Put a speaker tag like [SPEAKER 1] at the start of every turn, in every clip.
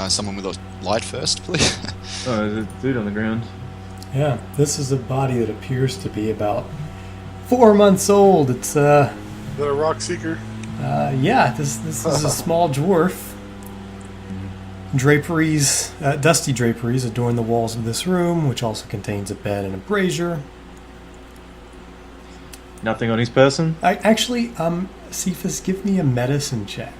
[SPEAKER 1] someone with a light first, please.
[SPEAKER 2] Oh, there's a dude on the ground.
[SPEAKER 3] Yeah, this is a body that appears to be about 4 months old. It's
[SPEAKER 4] Is that a rock seeker?
[SPEAKER 3] yeah, this is a small dwarf. Draperies, dusty draperies adorn the walls of this room, which also contains a bed and a brazier.
[SPEAKER 2] Nothing on his person?
[SPEAKER 3] Actually, Cephas, give me a medicine check.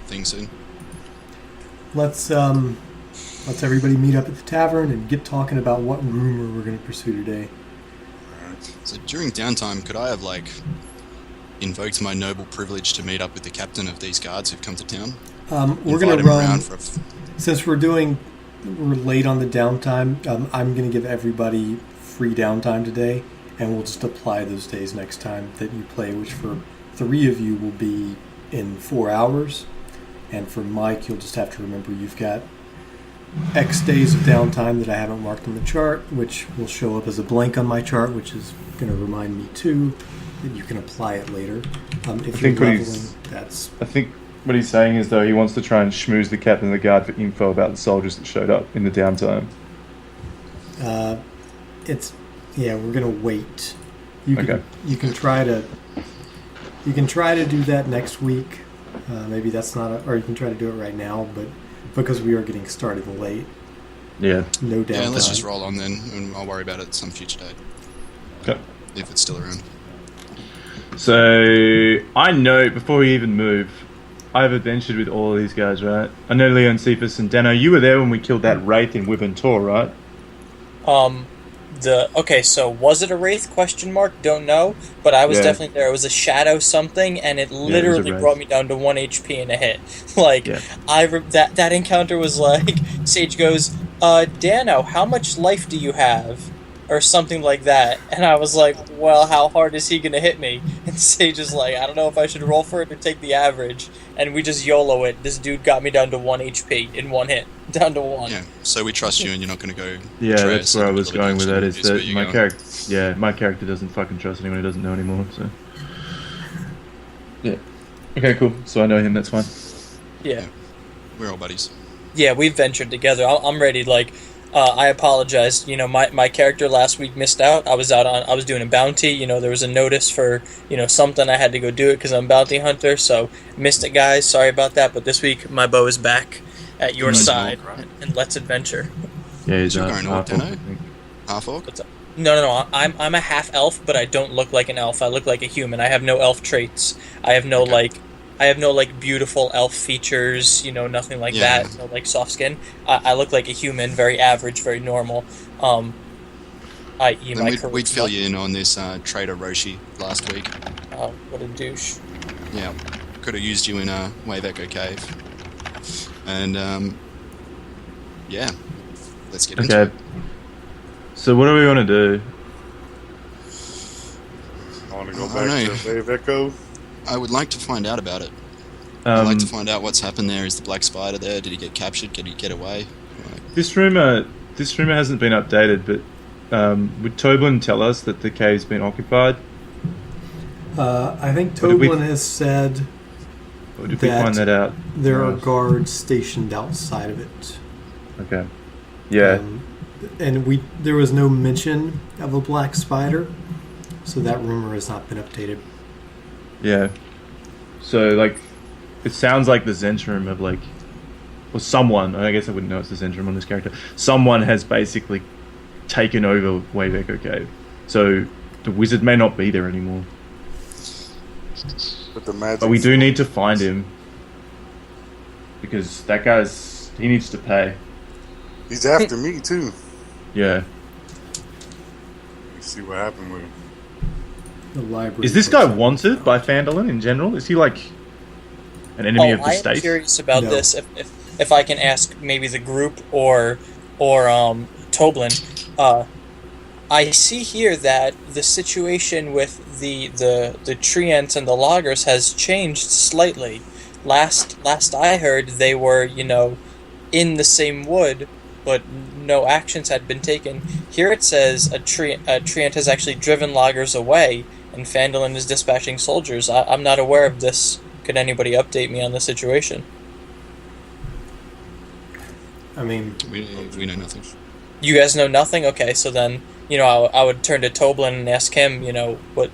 [SPEAKER 1] Thing soon.
[SPEAKER 3] Let's everybody meet up at the tavern and get talking about what rumor we're going to pursue today.
[SPEAKER 1] So during downtime, could I have invoked my noble privilege to meet up with the captain of these guards who've come to town?
[SPEAKER 3] We're going to run since we're late on the downtime. I'm going to give everybody free downtime today, and we'll just apply those days next time that you play, which for 3 of you will be in 4 hours. And for Mike, you'll just have to remember you've got X days of downtime that I haven't marked on the chart, which will show up as a blank on my chart, which is going to remind me, too, that you can apply it later. If you're leveling, that's...
[SPEAKER 2] I think what he's saying is, though, he wants to try and schmooze the captain of the guard for info about the soldiers that showed up in the downtime.
[SPEAKER 3] We're going to wait. You can try to do that next week. Maybe that's not, or you can try to do it right now, but because we are getting started late.
[SPEAKER 2] Yeah.
[SPEAKER 3] No doubt.
[SPEAKER 1] Yeah, let's just roll on then, and I'll worry about it some future date.
[SPEAKER 2] Okay.
[SPEAKER 1] If it's still around.
[SPEAKER 2] So, I know, before we even move, I've adventured with all of these guys, right? I know Leon, Cephas, and Dano, you were there when we killed that wraith in Whip and Tor, right?
[SPEAKER 5] So was it a wraith? Question mark. Don't know, but I was definitely there. It was a shadow something, and it literally brought me down to 1 HP in a hit. That encounter was like Sage goes, Dano, how much life do you have? Or something like that. And I was like, well, how hard is he going to hit me? And Sage is like, I don't know if I should roll for it or take the average. And we just YOLO it. This dude got me down to 1 HP in 1 hit. Down to 1.
[SPEAKER 1] Yeah, so we trust you and you're not going to go...
[SPEAKER 2] Yeah, that's where I was going with that, is that my character doesn't fucking trust anyone he doesn't know anymore, so... Yeah. Okay, cool. So I know him, that's fine.
[SPEAKER 5] Yeah.
[SPEAKER 1] We're all buddies.
[SPEAKER 5] Yeah, we've ventured together. I'm ready, I apologize. My character last week missed out. I was doing a bounty. There was a notice for, something. I had to go do it because I'm a bounty hunter, so missed it, guys. Sorry about that, but this week my bow is back at your side, right? And let's adventure.
[SPEAKER 2] Yeah, he's
[SPEAKER 1] going orc, Dano? Half orc?
[SPEAKER 5] No. I'm a half elf, but I don't look like an elf. I look like a human. I have no elf traits. I have no beautiful elf features, nothing like that, no soft skin. I look like a human, very average, very normal.
[SPEAKER 1] We'd fill you in on this Trader Roshi last week.
[SPEAKER 5] Oh, what a douche.
[SPEAKER 1] Yeah, could have used you in a Wave Echo Cave. And, let's get into it.
[SPEAKER 2] So what do we want to do?
[SPEAKER 4] I want to go back to Wave Echo.
[SPEAKER 1] I would like to find out about it. I'd like to find out what's happened there. Is the Black Spider there? Did he get captured? Did he get away?
[SPEAKER 2] This rumor hasn't been updated, but would Toblin tell us that the cave's been occupied?
[SPEAKER 3] I think Toblin has said
[SPEAKER 2] or did we find that out?
[SPEAKER 3] There are guards stationed outside of it.
[SPEAKER 2] Okay. Yeah.
[SPEAKER 3] And there was no mention of a Black Spider, so that rumor has not been updated.
[SPEAKER 2] Yeah. So, it sounds like the Zentrum of, or someone, I guess I wouldn't know it's the Zentrum on this character, someone has basically taken over Wave Echo Cave. So, the wizard may not be there anymore. But we do need to find him. Because that he needs to pay.
[SPEAKER 4] He's after me, too.
[SPEAKER 2] Yeah.
[SPEAKER 4] Let's see what happened with him.
[SPEAKER 3] The library.
[SPEAKER 2] Is this guy wanted by Phandalin in general? Is he, an An enemy of the state?
[SPEAKER 5] I am curious about this. If I can ask maybe the group or Toblin, I see here that the situation with the treants and the loggers has changed slightly. Last I heard, they were, in the same wood, but no actions had been taken. Here it says a treant has actually driven loggers away, and Phandalin is dispatching soldiers. I'm not aware of this. Could anybody update me on the situation?
[SPEAKER 3] I mean,
[SPEAKER 1] we know nothing.
[SPEAKER 5] You guys know nothing? Okay, so then, I would turn to Toblin and ask him, what...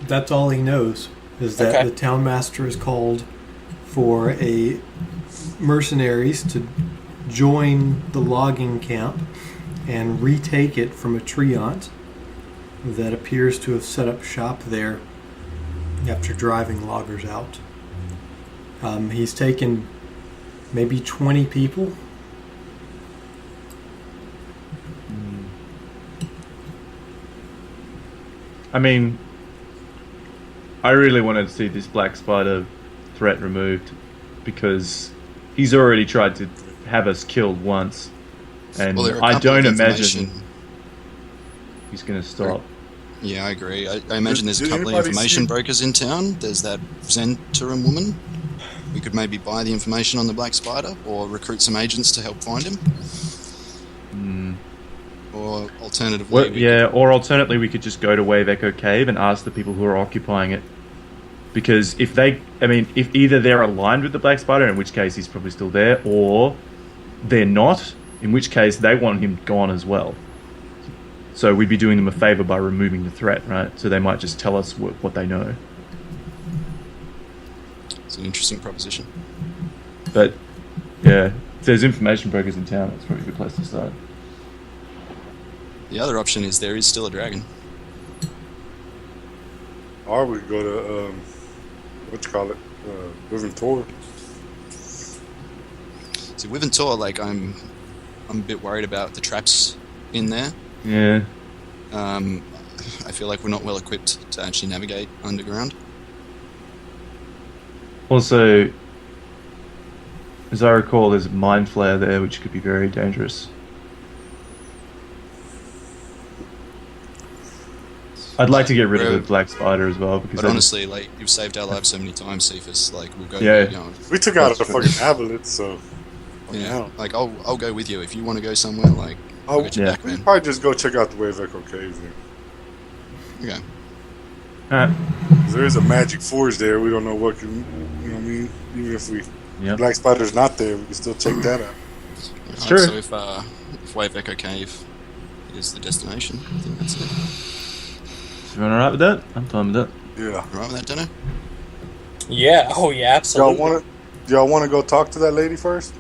[SPEAKER 3] That's all he knows, is that the town master is called for a mercenaries to join the logging camp and retake it from a treant that appears to have set up shop there after driving loggers out. He's taken maybe 20 people.
[SPEAKER 2] I mean, I really wanted to see this Black Spider threat removed because he's already tried to have us killed once, and I don't imagine he's going to stop.
[SPEAKER 1] Yeah, I agree. I imagine there's a couple of information brokers in town. There's that Zentarum woman. We could maybe buy the information on the Black Spider or recruit some agents to help find him. Or alternatively...
[SPEAKER 2] alternatively we could just go to Wave Echo Cave and ask the people who are occupying it. Because if either they're aligned with the Black Spider, in which case he's probably still there, or they're not, in which case they want him gone as well. So we'd be doing them a favour by removing the threat, right? So they might just tell us what they know.
[SPEAKER 1] It's an interesting proposition.
[SPEAKER 2] But, yeah, if there's information brokers in town, that's probably a good place to start.
[SPEAKER 1] The other option is there is still a dragon.
[SPEAKER 4] Or we go to, Wiventor.
[SPEAKER 1] See, Wiventor, I'm a bit worried about the traps in there.
[SPEAKER 2] Yeah.
[SPEAKER 1] I feel like we're not well equipped to actually navigate underground.
[SPEAKER 2] Also, as I recall, there's a mind flare there, which could be very dangerous. I'd like to get rid of the Black Spider as well, because
[SPEAKER 1] but honestly, you've saved our lives so many times, Cephas. We'll go.
[SPEAKER 4] Yeah. We took out a fucking aboleth, so.
[SPEAKER 1] Yeah. I'll go with you if you want to go somewhere. I'll get you back, man.
[SPEAKER 4] We'll probably just go check out the Wave Echo Cave then.
[SPEAKER 1] Okay.
[SPEAKER 2] Alright.
[SPEAKER 4] There is a magic forge there. We don't know what can. You know what I mean? Even if Black Spider's not there, we can still check that out.
[SPEAKER 2] It's true.
[SPEAKER 1] So if Wave Echo Cave is the destination, I think that's it.
[SPEAKER 2] Everyone alright with that? I'm fine with that.
[SPEAKER 4] Yeah.
[SPEAKER 1] Alright with that, Dano?
[SPEAKER 5] Yeah. Oh, yeah. Absolutely.
[SPEAKER 4] Y'all want to go talk to that lady first?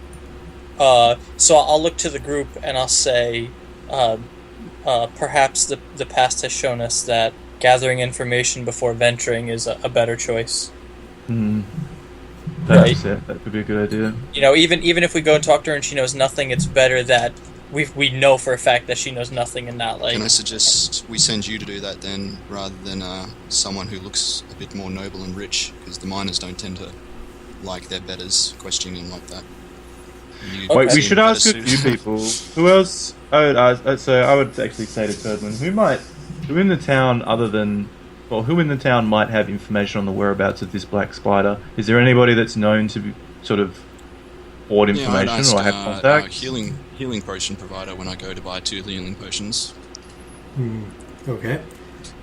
[SPEAKER 5] So I'll look to the group and I'll say, perhaps the past has shown us that gathering information before venturing is a better choice.
[SPEAKER 2] That's it. That could be a good idea.
[SPEAKER 5] Even if we go and talk to her and she knows nothing, it's better that we know for a fact that she knows nothing and not
[SPEAKER 1] Can I suggest we send you to do that then, rather than someone who looks a bit more noble and rich, because the miners don't tend to like their betters questioning like that.
[SPEAKER 2] Wait, we should ask a few people. Who else? I would actually say to Turdman, who in the town might have information on the whereabouts of this Black Spider? Is there anybody that's known to be sort of hoard information or have contacts?
[SPEAKER 1] Healing potion provider when I go to buy 2 healing potions.
[SPEAKER 3] Okay.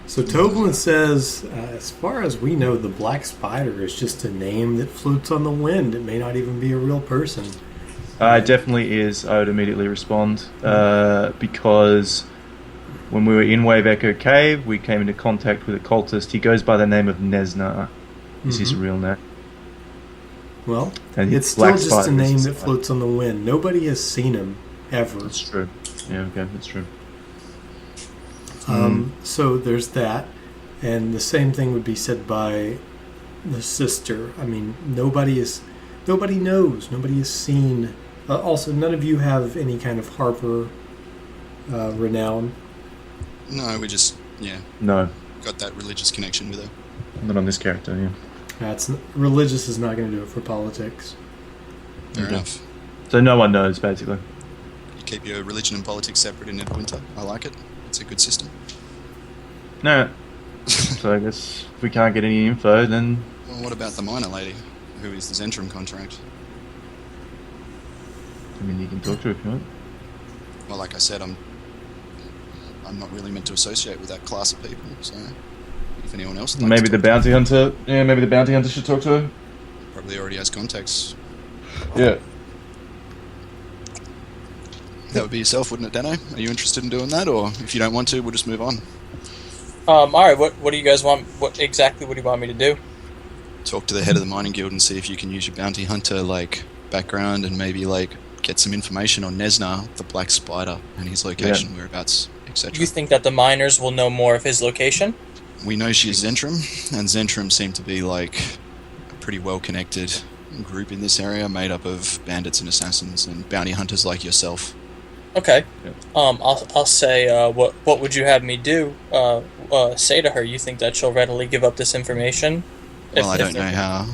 [SPEAKER 3] So Toblin says, as far as we know, the Black Spider is just a name that floats on the wind. It may not even be a real person.
[SPEAKER 2] It definitely is. I would immediately respond because when we were in Wave Echo Cave, we came into contact with a cultist. He goes by the name of Nesnar. Is his real name?
[SPEAKER 3] Well, it's still just a name that floats on the wind. Nobody has seen him ever.
[SPEAKER 2] That's true. Yeah, okay, that's true.
[SPEAKER 3] So there's that, and the same thing would be said by the sister. I mean, nobody knows. Nobody has seen. Also, none of you have any kind of Harper renown.
[SPEAKER 1] No, we just
[SPEAKER 2] no
[SPEAKER 1] got that religious connection with her.
[SPEAKER 2] Not on this character, yeah.
[SPEAKER 3] Religious is not going to do it for politics.
[SPEAKER 1] Fair enough.
[SPEAKER 2] So no one knows, basically.
[SPEAKER 1] You keep your religion and politics separate in Neverwinter. I like it. It's a good system.
[SPEAKER 2] No. So I guess if we can't get any info, then...
[SPEAKER 1] Well, what about the miner lady, who is the Zentrum contract?
[SPEAKER 2] I mean, you can talk to her if you want.
[SPEAKER 1] Well, like I said, I'm not really meant to associate with that class of people, so if anyone else...
[SPEAKER 2] Maybe the bounty hunter... Yeah, maybe the bounty hunter should talk to her.
[SPEAKER 1] Probably already has contacts.
[SPEAKER 2] Yeah.
[SPEAKER 1] That would be yourself, wouldn't it, Dano? Are you interested in doing that, or if you don't want to, we'll just move on?
[SPEAKER 5] Alright, what do you guys want? What do you want me to do?
[SPEAKER 1] Talk to the head of the mining guild and see if you can use your bounty hunter, background and maybe, get some information on Nesna, the Black Spider, and his location, whereabouts, etc.
[SPEAKER 5] You think that the miners will know more of his location?
[SPEAKER 1] We know she is Zentrum, and Zentrum seem to be, a pretty well-connected group in this area, made up of bandits and assassins and bounty hunters like yourself.
[SPEAKER 5] Okay. Yeah. I'll say, what would you have me do? Say to her, you think that she'll readily give up this information?
[SPEAKER 1] Well, I don't know how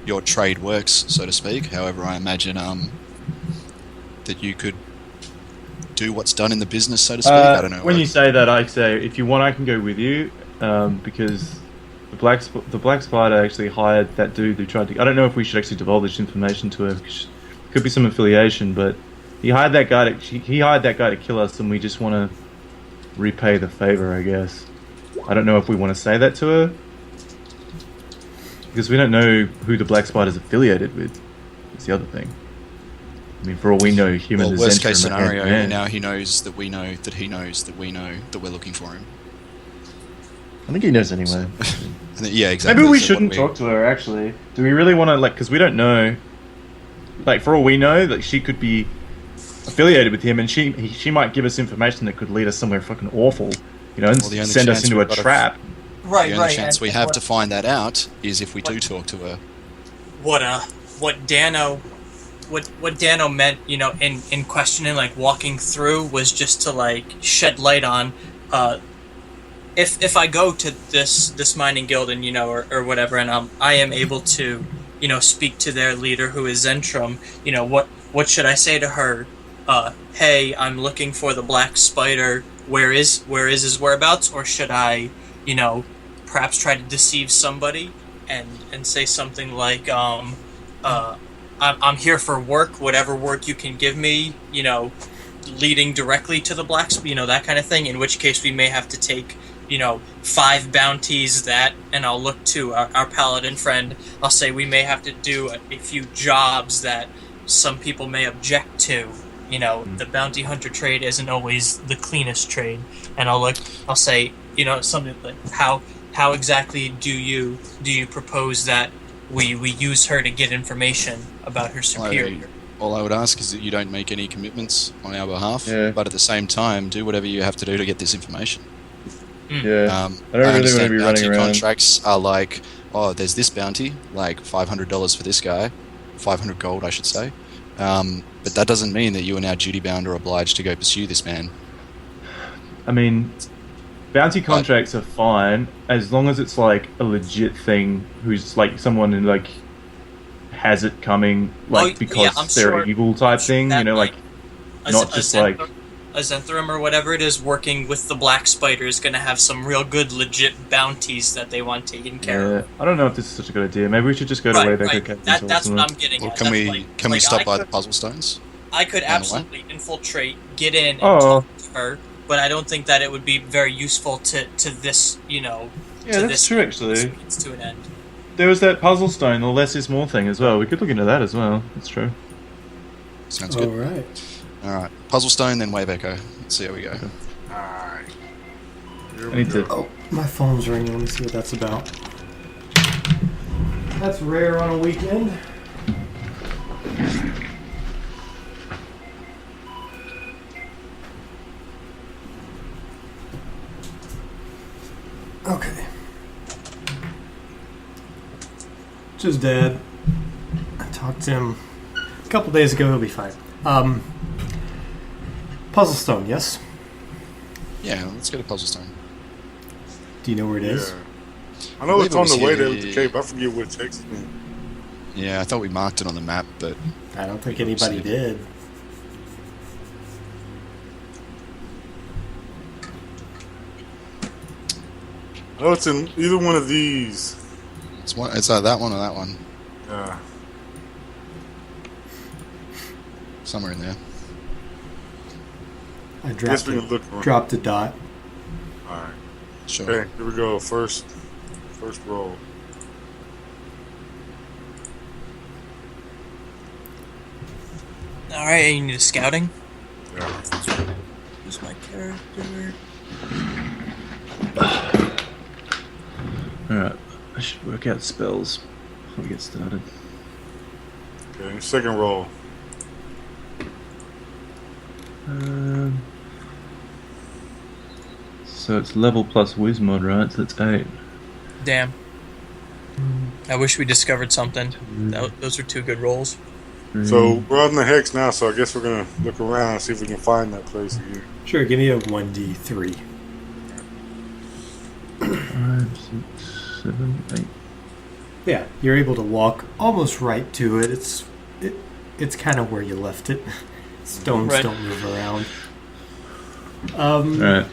[SPEAKER 1] your trade works, so to speak. However, I imagine that you could do what's done in the business, so to speak. I don't know.
[SPEAKER 2] When you say that, I say, if you want, I can go with you, because the Black Spider actually hired that dude who tried to... I don't know if we should actually divulge this information to her, because could be some affiliation, but he hired that guy to kill us, and we just want to repay the favor, I guess. I don't know if we want to say that to her, because we don't know who the Black Spider's affiliated with. That's the other thing. I mean, for all we know, human is...
[SPEAKER 1] worst case scenario, now he knows that we know that he knows that we know that we're looking for him.
[SPEAKER 2] I think he knows anyway.
[SPEAKER 1] Yeah, exactly.
[SPEAKER 2] Maybe we shouldn't talk to her, actually. Do we really want to, because we don't know... for all we know, that she could be affiliated with him, and she might give us information that could lead us somewhere fucking awful, and send us into a trap.
[SPEAKER 1] The only chance we have to find that out is if we do talk to her.
[SPEAKER 5] What Dano meant, in questioning, walking through, was just to shed light on, if I go to this mining guild and or whatever, and I am able to speak to their leader, who is Zentrum, what should I say to her? Hey, I'm looking for the Black Spider. Where is his whereabouts? Or should I, perhaps try to deceive somebody and say something like, I'm here for work, whatever work you can give me, leading directly to the Black Spider, that kind of thing. In which case we may have to take, 5 bounties and I'll look to our paladin friend. I'll say we may have to do a few jobs that some people may object to. The bounty hunter trade isn't always the cleanest trade, and I'll say, something like, how exactly do you propose that we use her to get information about her superior?
[SPEAKER 1] All I would ask is that you don't make any commitments on our behalf, but at the same time, do whatever you have to do to get this information.
[SPEAKER 2] Yeah, I don't really want to be running around.
[SPEAKER 1] Contracts are there's this bounty, $500 for this guy, 500 gold, I should say. But that doesn't mean that you are now duty-bound or obliged to go pursue this man.
[SPEAKER 2] I mean, bounty contracts are fine as long as it's a legit thing. Who's someone who has it coming, because they're evil type thing. Not just
[SPEAKER 5] a Zentrum or whatever it is working with the Black Spider is going to have some real good legit bounties that they want taken care of.
[SPEAKER 2] I don't know if this is such a good idea. Maybe we should just go to Waybaker.
[SPEAKER 5] That's what I'm getting at.
[SPEAKER 1] Can we stop by the puzzle stones?
[SPEAKER 5] I could absolutely infiltrate, get in, and talk to her, but I don't think that it would be very useful to this,
[SPEAKER 2] Yeah, that's true, actually.
[SPEAKER 5] To an end.
[SPEAKER 2] There was that puzzle stone, the less is more thing as well. We could look into that as well. That's true.
[SPEAKER 1] Sounds good. Alright. Puzzle stone, then wave echo. Let's see how we go.
[SPEAKER 4] Alright.
[SPEAKER 2] I need to...
[SPEAKER 3] Oh, my phone's ringing. Let me see what that's about. That's rare on a weekend. Okay. Just Dad. I talked to him a couple days ago. He'll be fine. Puzzle stone, yes?
[SPEAKER 1] Yeah, let's get a puzzle stone.
[SPEAKER 3] Do you know where it is?
[SPEAKER 4] I know it's on the way there with the cape. I forget what it takes.
[SPEAKER 1] Yeah, I thought we marked it on the map, but
[SPEAKER 3] I don't think anybody did.
[SPEAKER 4] Oh, it's in either one of these.
[SPEAKER 1] It's either that one or that one.
[SPEAKER 4] Yeah.
[SPEAKER 1] Somewhere in there.
[SPEAKER 3] I dropped a dot.
[SPEAKER 4] Alright.
[SPEAKER 1] Sure.
[SPEAKER 4] Okay, here we go. First roll.
[SPEAKER 5] Alright, you need a scouting?
[SPEAKER 4] Yeah.
[SPEAKER 5] Who's my character?
[SPEAKER 2] Alright, I should work out spells before we get started.
[SPEAKER 4] Okay, second roll.
[SPEAKER 2] So it's level plus Wizmod, right? So that's 8.
[SPEAKER 5] Damn. I wish we discovered something. Those are 2 good rolls.
[SPEAKER 4] So we're on the hex now, so I guess we're going to look around and see if we can find that place again.
[SPEAKER 3] Sure, give me a 1d3.
[SPEAKER 2] 5, 6, 7, 8.
[SPEAKER 3] Yeah, you're able to walk almost right to it. It's kind of where you left it. Stones don't move around.
[SPEAKER 2] Right.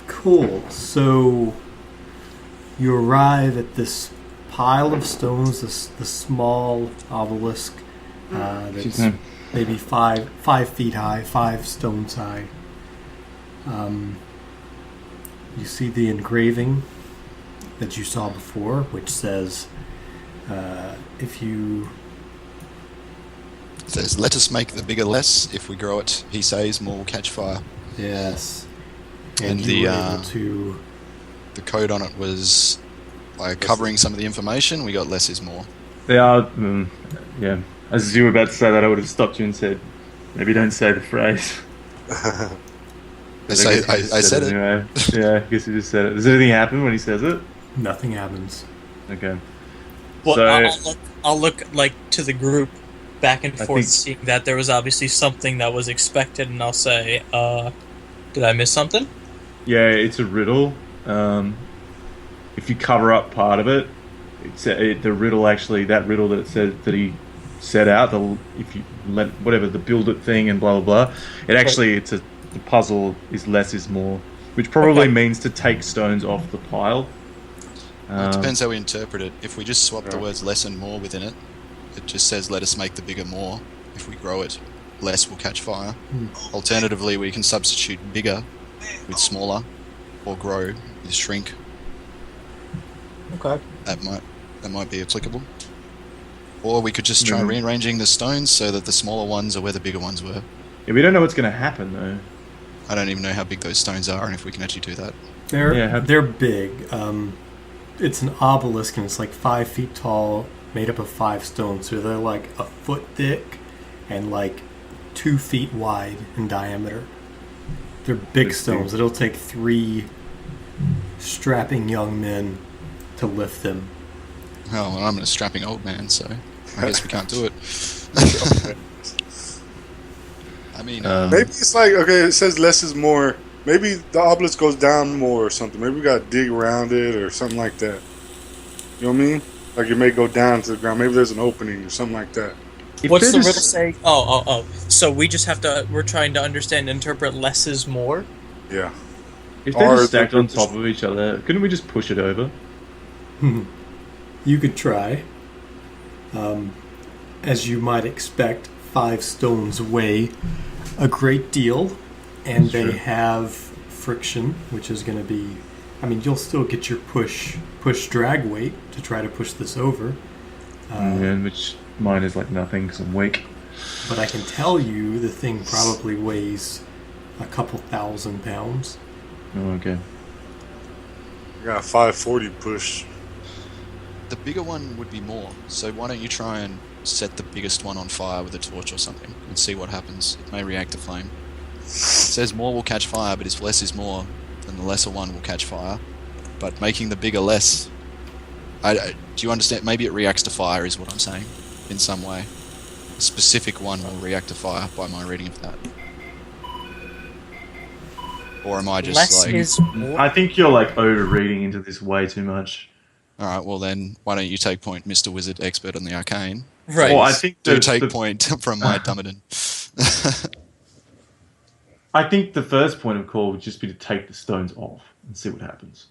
[SPEAKER 3] Cool. So you arrive at this pile of stones, the small obelisk that's maybe 5 feet high, 5 stones high. You see the engraving that you saw before, which says, if you...
[SPEAKER 1] It says, let us make the bigger less. If we grow it, he says, more will catch fire.
[SPEAKER 3] Yes.
[SPEAKER 1] And the code on it was, by covering some of the information, we got less is more.
[SPEAKER 2] They are, yeah. As you were about to say that, I would have stopped you and said, maybe don't say the phrase.
[SPEAKER 1] I said it.
[SPEAKER 2] Anyway. Yeah, I guess you just said it. Does anything happen when he says it?
[SPEAKER 3] Nothing happens.
[SPEAKER 2] Okay.
[SPEAKER 5] Well,
[SPEAKER 2] So,
[SPEAKER 5] I'll look like to the group back and forth, seeing that there was obviously something that was expected, and I'll say, did I miss something?
[SPEAKER 2] Yeah, it's a riddle. If you cover up part of it, the riddle actually, that riddle that it said that he set out, if you let whatever the build it thing and blah blah blah, it actually the puzzle is less is more, which probably means to take stones off the pile.
[SPEAKER 1] It depends how we interpret it. If we just swap the words less and more within it, it just says let us make the bigger more. If we grow it, less will catch fire. Alternatively, we can substitute bigger with smaller, or grow with shrink.
[SPEAKER 5] Okay.
[SPEAKER 1] That might be applicable. Or we could just try rearranging the stones so that the smaller ones are where the bigger ones were.
[SPEAKER 2] Yeah, we don't know what's going to happen though.
[SPEAKER 1] I don't even know how big those stones are and if we can actually do that.
[SPEAKER 3] They're big. It's an obelisk and it's like 5 feet tall, made up of 5 stones. So they're like a foot thick and like 2 feet wide in diameter. They're big stones. It'll take 3 strapping young men to lift them.
[SPEAKER 1] Oh, well, I'm a strapping old man, so I guess we can't do it. I mean,
[SPEAKER 4] maybe it's like, okay, it says less is more. Maybe the obelisk goes down more or something. Maybe we got to dig around it or something like that. You know what I mean? Like it may go down to the ground. Maybe there's an opening or something like that.
[SPEAKER 5] What's the riddle say? Oh. So we just have to, we're trying to understand, interpret less is more?
[SPEAKER 4] Yeah.
[SPEAKER 2] If they're just stacked on top of each other, couldn't we just push it over?
[SPEAKER 3] You could try. As you might expect, 5 stones weigh a great deal, and they have friction, which is going to be... I mean, you'll still get your push drag weight to try to push this over.
[SPEAKER 2] Which mine is like nothing because I'm weak.
[SPEAKER 3] But I can tell you the thing probably weighs a couple 1,000 pounds.
[SPEAKER 2] Oh, okay.
[SPEAKER 4] I got a 540 push.
[SPEAKER 1] The bigger one would be more, so why don't you try and set the biggest one on fire with a torch or something and see what happens. It may react to flame. It says more will catch fire, but if less is more, then the lesser one will catch fire. But making the bigger less... do you understand? Maybe it reacts to fire is what I'm saying, in some way. A specific one will react to fire by my reading of that. Or am I just
[SPEAKER 5] less
[SPEAKER 1] like...
[SPEAKER 5] is more?
[SPEAKER 2] I think you're like over-reading into this way too much.
[SPEAKER 1] All right, well then, why don't you take point, Mr. Wizard, expert on the arcane?
[SPEAKER 5] Right.
[SPEAKER 2] Well, I think
[SPEAKER 1] do take point from my Dummerton.
[SPEAKER 2] I think the first point of call would just be to take the stones off and see what happens.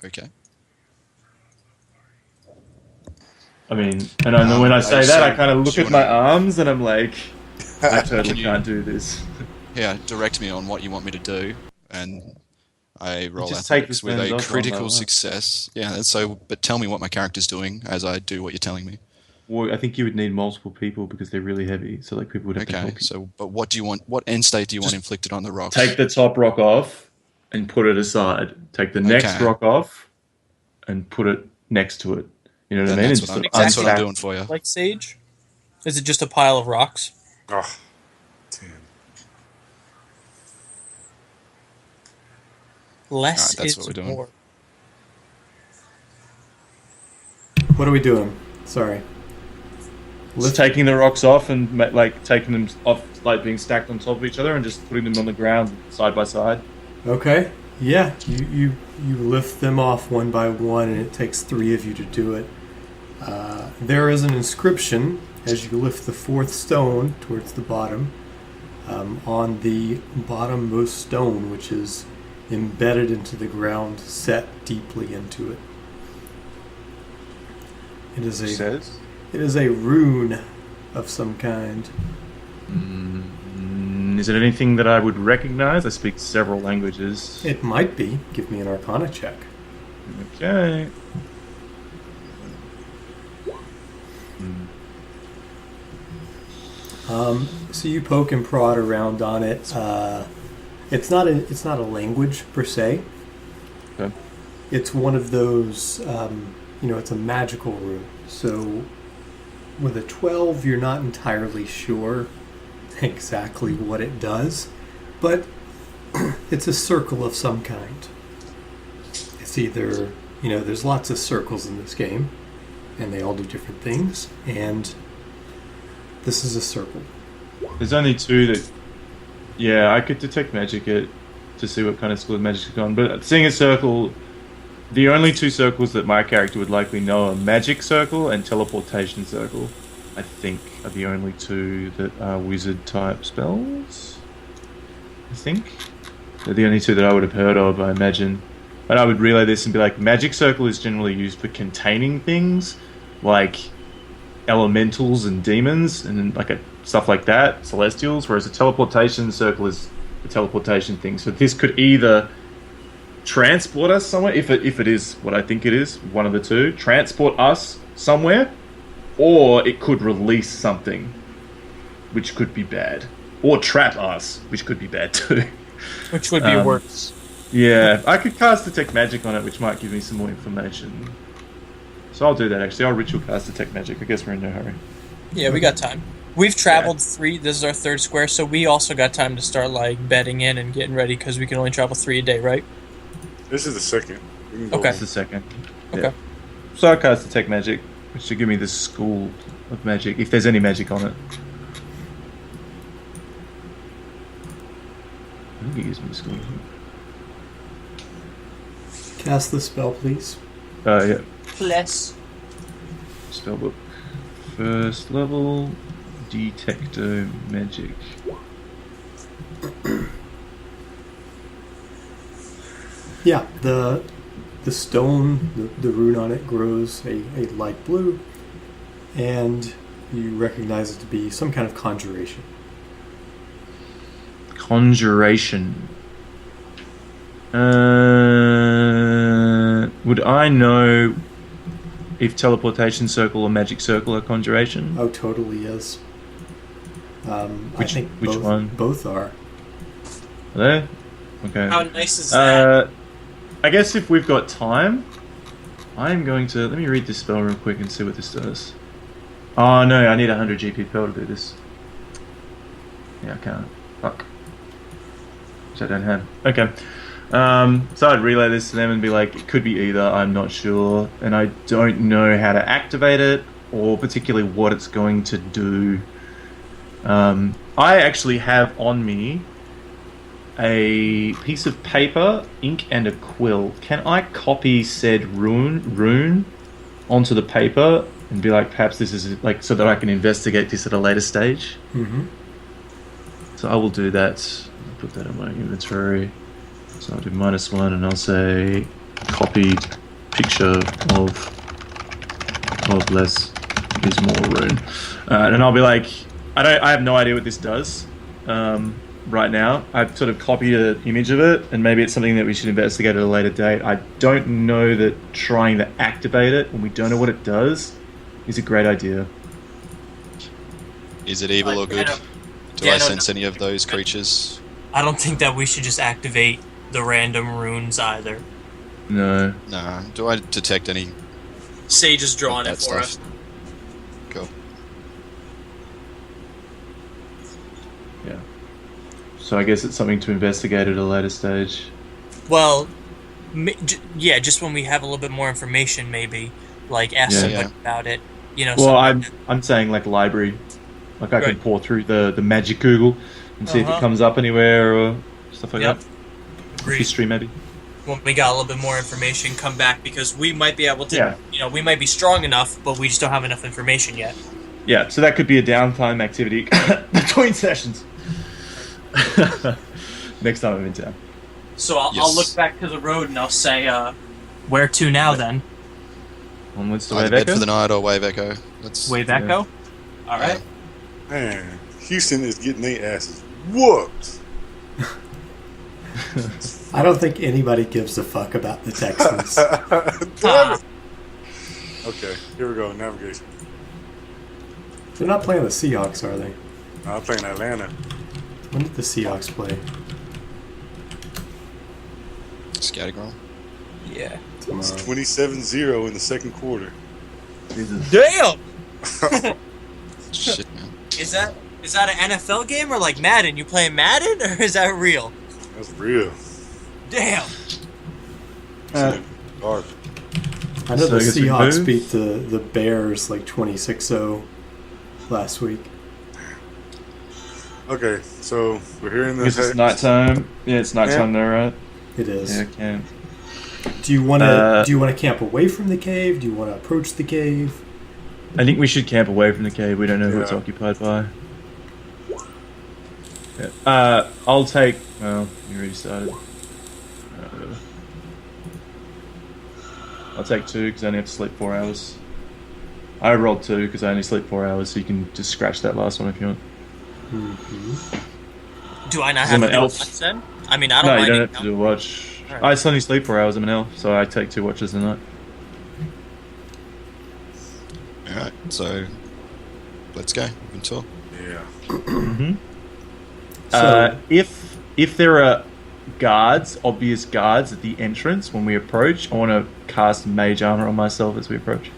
[SPEAKER 1] Okay.
[SPEAKER 2] I mean, and I know when I say that, I kind of look at my arms and I'm like, I totally can't do this.
[SPEAKER 1] Yeah, direct me on what you want me to do, and I roll
[SPEAKER 2] just
[SPEAKER 1] athletics with a critical success. Yeah, but tell me what my character's doing as I do what you're telling me.
[SPEAKER 2] Well, I think you would need multiple people because they're really heavy, so like people would have to help you.
[SPEAKER 1] So, but what do you want? What end state do you want inflicted on the rocks?
[SPEAKER 2] Take the top rock off and put it aside. Take the next rock off and put it next to it. You know what I mean?
[SPEAKER 1] That's what I'm doing for you.
[SPEAKER 5] Like Sage? Is it just a pile of rocks?
[SPEAKER 4] Oh, damn.
[SPEAKER 5] Less is
[SPEAKER 1] what we're doing.
[SPEAKER 5] more.
[SPEAKER 3] What are we doing? Sorry.
[SPEAKER 2] Just taking the rocks off and like taking them off, like being stacked on top of each other, and just putting them on the ground side by side.
[SPEAKER 3] Okay. Yeah. You lift them off one by one, and it takes 3 of you to do it. There is an inscription as you lift the 4th stone towards the bottom. On the bottommost stone, which is embedded into the ground, set deeply into it. It is a rune of some kind.
[SPEAKER 2] Is it anything that I would recognize? I speak several languages.
[SPEAKER 3] It might be. Give me an Arcana check.
[SPEAKER 2] Okay.
[SPEAKER 3] So you poke and prod around on it. It's not a language per se.
[SPEAKER 2] Okay.
[SPEAKER 3] It's one of those. It's a magical rune. So with a 12, you're not entirely sure exactly what it does, but it's a circle of some kind. It's either, there's lots of circles in this game, and they all do different things, and this is a circle.
[SPEAKER 2] There's only 2 that... Yeah, I could detect magic it to see what kind of school of magic's gone, but seeing a circle... The only 2 circles that my character would likely know are Magic Circle and Teleportation Circle. I think are the only 2 that are wizard-type spells. I think. They're the only 2 that I would have heard of, I imagine. And I would relay this and be like, Magic Circle is generally used for containing things, like elementals and demons, and like stuff like that, celestials, whereas a Teleportation Circle is a teleportation thing. So this could either transport us somewhere, if it is what I think it is, one of the 2, transport us somewhere, or it could release something, which could be bad, or trap us, which could be bad too.
[SPEAKER 5] Which would be worse.
[SPEAKER 2] Yeah, I could cast Detect Magic on it, which might give me some more information. So I'll do that actually. I'll ritual cast Detect Magic. I guess we're in no hurry.
[SPEAKER 5] Yeah, we got time. We've traveled 3. This is our 3rd square, so we also got time to start like bedding in and getting ready because we can only travel 3 a day, right?
[SPEAKER 4] This is the 2nd.
[SPEAKER 5] Okay.
[SPEAKER 2] This is the 2nd.
[SPEAKER 5] Okay.
[SPEAKER 2] Yeah. So I cast Detect Magic, which should give me the school of magic, if there's any magic on it. I think it gives me the school.
[SPEAKER 3] Cast the spell, please.
[SPEAKER 2] Yeah.
[SPEAKER 5] Plus.
[SPEAKER 2] Spellbook. First level. Detecto Magic.
[SPEAKER 3] Yeah, the stone, the rune on it grows a light blue, and you recognize it to be some kind of conjuration.
[SPEAKER 2] Conjuration. Would I know if Teleportation Circle or Magic Circle are conjuration?
[SPEAKER 3] Oh, totally is. I think
[SPEAKER 2] which one?
[SPEAKER 3] Both are.
[SPEAKER 2] Are they? Okay.
[SPEAKER 5] How nice is that?
[SPEAKER 2] I guess if we've got time, I'm going to... Let me read this spell real quick and see what this does. Oh no, I need 100 GP spell to do this. Yeah, I can't. Fuck. Which I don't have. Okay. So I'd relay this to them and be like, it could be either, I'm not sure, and I don't know how to activate it, or particularly what it's going to do. I actually have on me a piece of paper, ink, and a quill. Can I copy said rune onto the paper and be like, perhaps this is like so that I can investigate this at a later stage?
[SPEAKER 3] Mm-hmm.
[SPEAKER 2] So I will do that. I'll put that in my inventory. So I'll do -1, and I'll say copied picture of less is more rune, and I'll be like, I have no idea what this does. Right now, I've sort of copied an image of it, and maybe it's something that we should investigate at a later date. I don't know that trying to activate it when we don't know what it does is a great idea.
[SPEAKER 1] Is it evil or good? Do I sense any of those creatures?
[SPEAKER 5] I don't think that we should just activate the random runes either.
[SPEAKER 2] No.
[SPEAKER 1] No. Do I detect any?
[SPEAKER 5] Sage is drawing it for us.
[SPEAKER 1] Cool.
[SPEAKER 2] Yeah. So I guess it's something to investigate at a later stage.
[SPEAKER 5] Well, yeah, just when we have a little bit more information, maybe like ask somebody about it.
[SPEAKER 2] Well, I'm saying like library, like I can pour through the magic Google and see if it comes up anywhere or stuff like that.
[SPEAKER 5] Agreed.
[SPEAKER 2] History maybe.
[SPEAKER 5] When we got a little bit more information, come back because we might be able to. We might be strong enough, but we just don't have enough information yet.
[SPEAKER 2] Yeah, so that could be a downtime activity between sessions. Next time I'm in town.
[SPEAKER 5] So I'll look back to the road and I'll say, where to now then?
[SPEAKER 2] Onwards to
[SPEAKER 1] Either
[SPEAKER 2] Wave
[SPEAKER 1] bed
[SPEAKER 2] Echo?
[SPEAKER 1] for the night or Wave Echo.
[SPEAKER 5] Wave Echo? Alright.
[SPEAKER 4] Man, Houston is getting their asses whooped.
[SPEAKER 3] I don't think anybody gives a fuck about the Texans.
[SPEAKER 4] Damn it. Okay, here we go. Navigation.
[SPEAKER 3] They're not playing the Seahawks, are they?
[SPEAKER 4] I'm playing Atlanta.
[SPEAKER 3] When did the Seahawks play?
[SPEAKER 1] Scouting roll.
[SPEAKER 5] Yeah.
[SPEAKER 4] It's 27-0 in the second quarter.
[SPEAKER 2] Jesus.
[SPEAKER 5] Damn!
[SPEAKER 1] Shit, man.
[SPEAKER 5] Is that an NFL game or like Madden? You playing Madden or is that real?
[SPEAKER 4] That's real.
[SPEAKER 5] Damn.
[SPEAKER 4] Garbage.
[SPEAKER 3] I know
[SPEAKER 2] So
[SPEAKER 3] the
[SPEAKER 2] I guess we
[SPEAKER 3] Seahawks
[SPEAKER 2] move?
[SPEAKER 3] beat the Bears like 26-0 last week.
[SPEAKER 4] Okay, so we're here in the.
[SPEAKER 2] Because it's nighttime. Yeah, it's nighttime there, right?
[SPEAKER 3] It is.
[SPEAKER 2] Yeah, I can.
[SPEAKER 3] Do you want to camp away from the cave? Do you want to approach the cave?
[SPEAKER 2] I think we should camp away from the cave. We don't know who it's occupied by. Yeah. I'll take... Well, you already started. Whatever. I'll take 2 because I only have to sleep 4 hours. I rolled 2 because I only sleep 4 hours, so you can just scratch that last one if you want.
[SPEAKER 3] Mm-hmm.
[SPEAKER 5] Do I not have to do a watch then? I mean, I don't
[SPEAKER 2] No,
[SPEAKER 5] mind.
[SPEAKER 2] you don't have to do a watch.
[SPEAKER 5] Right.
[SPEAKER 2] I only sleep 4 hours. I'm an elf, so I take 2 watches a night.
[SPEAKER 1] Alright, so let's go. We can talk.
[SPEAKER 4] Yeah.
[SPEAKER 2] Mm-hmm.
[SPEAKER 3] So,
[SPEAKER 2] If there are guards, obvious guards at the entrance when we approach, I want to cast mage armor on myself as we approach,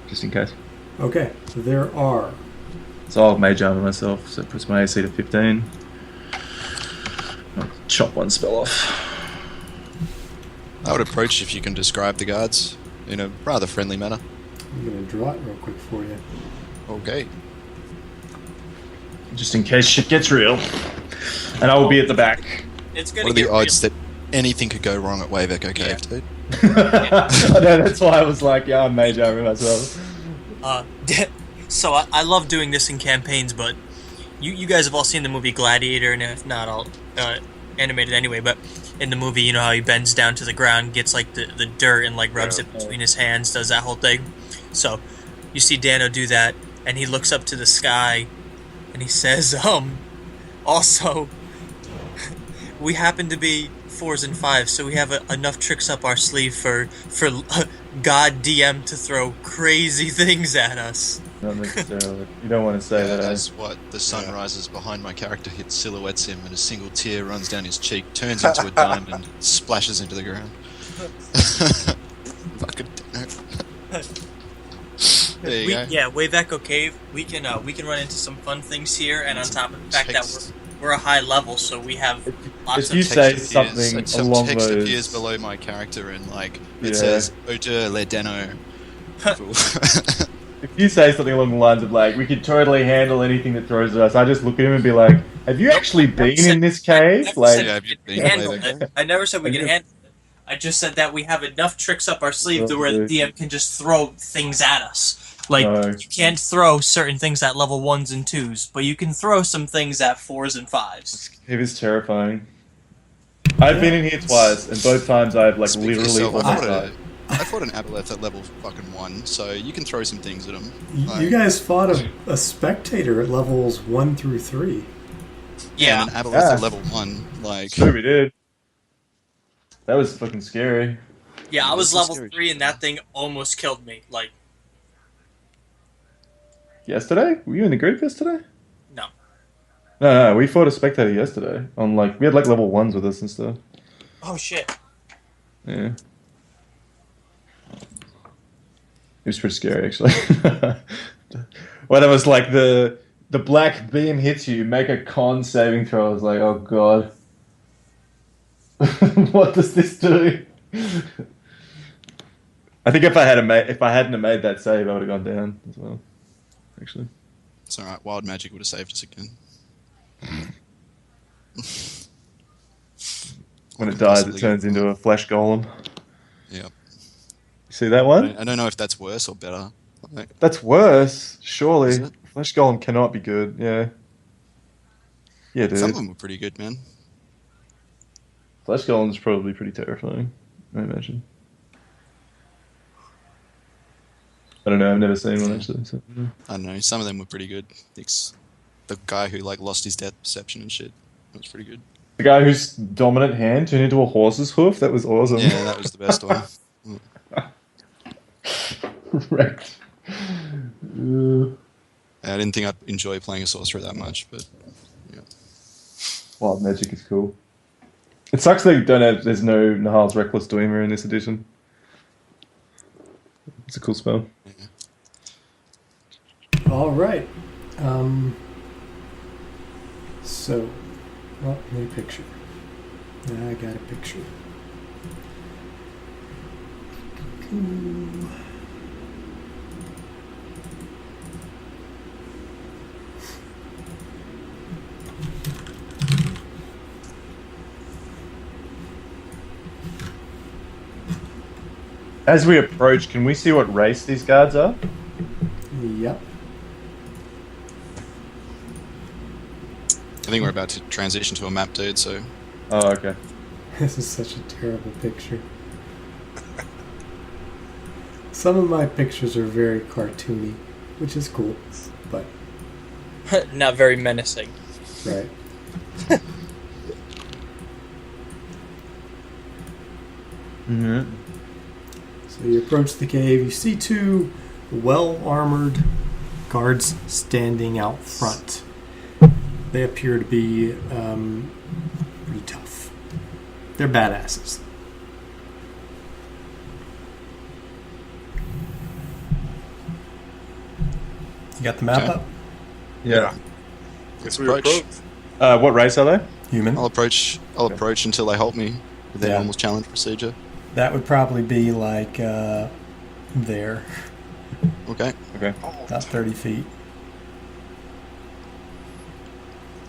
[SPEAKER 2] just in case.
[SPEAKER 3] okay, there are.
[SPEAKER 2] So I'll mage armor myself, so it puts my AC to 15. I'll chop 1 spell off.
[SPEAKER 1] I would approach if you can describe the guards in a rather friendly manner.
[SPEAKER 3] I'm going to draw it real quick for you.
[SPEAKER 1] Okay.
[SPEAKER 2] Just in case shit gets real. And I will be at the back.
[SPEAKER 5] It's gonna
[SPEAKER 1] What are the
[SPEAKER 5] get
[SPEAKER 1] odds
[SPEAKER 5] real.
[SPEAKER 1] that anything could go wrong at Wave Echo Cave, dude?
[SPEAKER 2] I know, that's why I was like, yeah, I'm mage armor myself.
[SPEAKER 5] So I love doing this in campaigns, but you guys have all seen the movie Gladiator, and if not, I'll animate it anyway. But in the movie, you know how he bends down to the ground, gets like the dirt, and like rubs it between his hands, does that whole thing. So you see Dano do that, and he looks up to the sky, and he says, also, we happen to be 4s and 5s, so we have enough tricks up our sleeve for God DM to throw crazy things at us.
[SPEAKER 2] Not necessarily. You don't want to say that.
[SPEAKER 1] As what the sun rises behind my character hits silhouettes him, and a single tear runs down his cheek, turns into a diamond, splashes into the ground. Fucking there you go.
[SPEAKER 5] Yeah, Wave Echo Cave. We can run into some fun things here, and on top of the fact that we're a high level, so we have lots
[SPEAKER 2] If you
[SPEAKER 5] of
[SPEAKER 2] say
[SPEAKER 1] Text
[SPEAKER 2] something
[SPEAKER 1] appears, some
[SPEAKER 2] along
[SPEAKER 1] text
[SPEAKER 2] those...
[SPEAKER 1] appears below my character, and like it
[SPEAKER 2] Yeah.
[SPEAKER 1] says "Odeur le Dano."
[SPEAKER 2] if you say something along the lines of like, we could totally handle anything that throws at us, I just look at him and be like, have you actually been in this cave? Like,
[SPEAKER 1] Yeah, have you been
[SPEAKER 5] handle
[SPEAKER 1] played that
[SPEAKER 5] it. I never said we can handle it. I just said that we have enough tricks up our sleeve to where the DM can just throw things at us. Like, you can't throw certain things at level 1s and 2s, but you can throw some things at 4s and 5s.
[SPEAKER 2] It is terrifying. I've been in here twice, and both times I've like
[SPEAKER 1] Speak for
[SPEAKER 2] literally
[SPEAKER 1] yourself,
[SPEAKER 2] almost died.
[SPEAKER 1] I fought an aboleth at level fucking 1, so you can throw some things at him.
[SPEAKER 3] You guys fought a spectator at levels 1 through 3.
[SPEAKER 5] Yeah.
[SPEAKER 1] And an aboleth at level 1, like...
[SPEAKER 2] Sure we did. That was fucking scary.
[SPEAKER 5] Yeah, I was level 3 and that thing almost killed me. Like...
[SPEAKER 2] Yesterday? Were you in the group yesterday?
[SPEAKER 5] No.
[SPEAKER 2] No, we fought a spectator yesterday. On like, we had like level 1s with us and stuff.
[SPEAKER 5] Oh shit.
[SPEAKER 2] Yeah. It was pretty scary, actually. When it was like the black beam hits you, make a con saving throw. I was like, oh god, what does this do? I think if I hadn't have made that save, I would have gone down as well. Actually,
[SPEAKER 1] it's alright. Wild magic would have saved us again.
[SPEAKER 2] When it dies, it turns into a flesh golem.
[SPEAKER 1] Yep.
[SPEAKER 2] See that one?
[SPEAKER 1] I don't know if that's worse or better. Like,
[SPEAKER 2] that's worse, surely.
[SPEAKER 1] Is it?
[SPEAKER 2] Flesh golem cannot be good. Yeah. Yeah, dude.
[SPEAKER 1] Some of them were pretty good, man.
[SPEAKER 2] Flesh golem's probably pretty terrifying, I imagine. I don't know. I've never seen one actually. So.
[SPEAKER 1] I don't know. Some of them were pretty good. The guy who like lost his depth perception and shit. That was pretty good.
[SPEAKER 2] The guy whose dominant hand turned into a horse's hoof. That was awesome.
[SPEAKER 1] Yeah, that was the best one.
[SPEAKER 2] Wrecked.
[SPEAKER 1] I didn't think I'd enjoy playing a sorcerer that much, but yeah.
[SPEAKER 2] Wild magic is cool. It sucks they don't have. There's no Nahal's Reckless Dwemer in this edition. It's a cool spell.
[SPEAKER 1] Yeah.
[SPEAKER 3] All right. So, well, let me picture. I got a picture.
[SPEAKER 2] As we approach, can we see what race these guards are?
[SPEAKER 3] Yep.
[SPEAKER 1] I think we're about to transition to a map, dude, so...
[SPEAKER 2] Oh, okay.
[SPEAKER 3] This is such a terrible picture. Some of my pictures are very cartoony, which is cool, but...
[SPEAKER 5] Not very menacing.
[SPEAKER 3] Right.
[SPEAKER 2] Mm-hmm.
[SPEAKER 3] So you approach the cave, you see two well-armored guards standing out front. They appear to be pretty tough. They're badasses. You got the map
[SPEAKER 1] Okay.
[SPEAKER 3] up?
[SPEAKER 2] Yeah.
[SPEAKER 4] Guess we approach.
[SPEAKER 2] What race are they?
[SPEAKER 3] Human.
[SPEAKER 1] I'll approach until they halt me with their
[SPEAKER 3] Yeah.
[SPEAKER 1] normal challenge procedure.
[SPEAKER 3] That would probably be like there,
[SPEAKER 1] Okay.
[SPEAKER 2] Okay.
[SPEAKER 3] about 30 feet.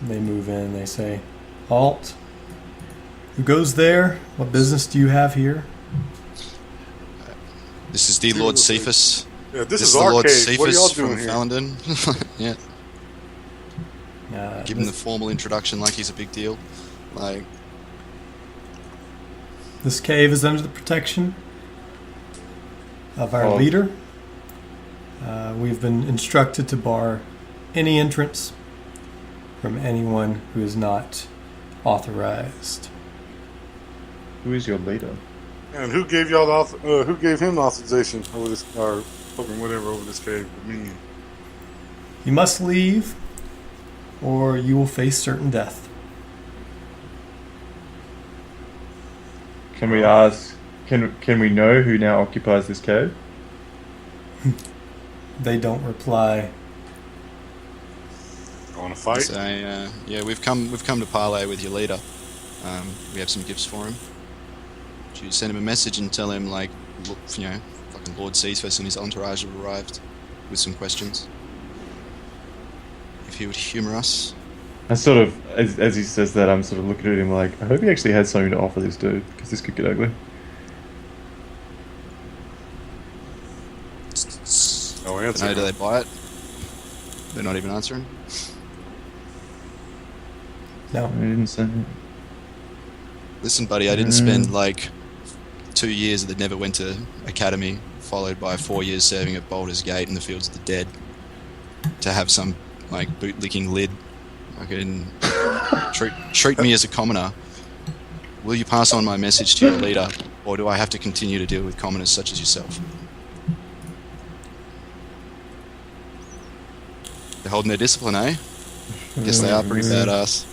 [SPEAKER 3] They move in, they say, "Halt. Who goes there? What business do you have here?"
[SPEAKER 1] This is the Lord Cephas.
[SPEAKER 4] Yeah, this
[SPEAKER 1] This
[SPEAKER 4] is
[SPEAKER 1] the
[SPEAKER 4] our
[SPEAKER 1] Lord
[SPEAKER 4] cave. What are y'all
[SPEAKER 1] Cephas
[SPEAKER 4] doing
[SPEAKER 1] from
[SPEAKER 4] here?
[SPEAKER 1] Phandalin. Yeah. Give him the
[SPEAKER 3] This,
[SPEAKER 1] formal introduction like he's a big deal. Like,
[SPEAKER 3] this cave is under the protection of our
[SPEAKER 2] Oh.
[SPEAKER 3] leader. We've been instructed to bar any entrance from anyone who is not authorized.
[SPEAKER 2] Who is your leader?
[SPEAKER 4] And who gave y'all who gave him the authorization over this, or fucking whatever, over this cave dominion?
[SPEAKER 3] You must leave, or you will face certain death.
[SPEAKER 2] Can we ask? Can we know who now occupies this cave?
[SPEAKER 3] They don't reply.
[SPEAKER 4] Want to fight?
[SPEAKER 1] so, yeah, we've come to parley with your leader. We have some gifts for him. Should you send him a message and tell him, like, look, fucking Lord Cephas and his entourage have arrived? with some questions. If he would humour us.
[SPEAKER 2] I sort of, as he says that, I'm sort of looking at him like, I hope he actually has something to offer this dude, because this could get ugly.
[SPEAKER 4] No answer.
[SPEAKER 1] No, do they buy it? They're not even answering.
[SPEAKER 3] No.
[SPEAKER 2] I didn't say it.
[SPEAKER 1] Listen, buddy, I didn't spend like 2 years that never went to academy, followed by 4 years serving at Baldur's Gate in the Fields of the Dead, to have some like bootlicking lid. I can treat me as a commoner. Will you pass on my message to your leader, or do I have to continue to deal with commoners such as yourself? They're holding their discipline, eh? Guess they are pretty badass.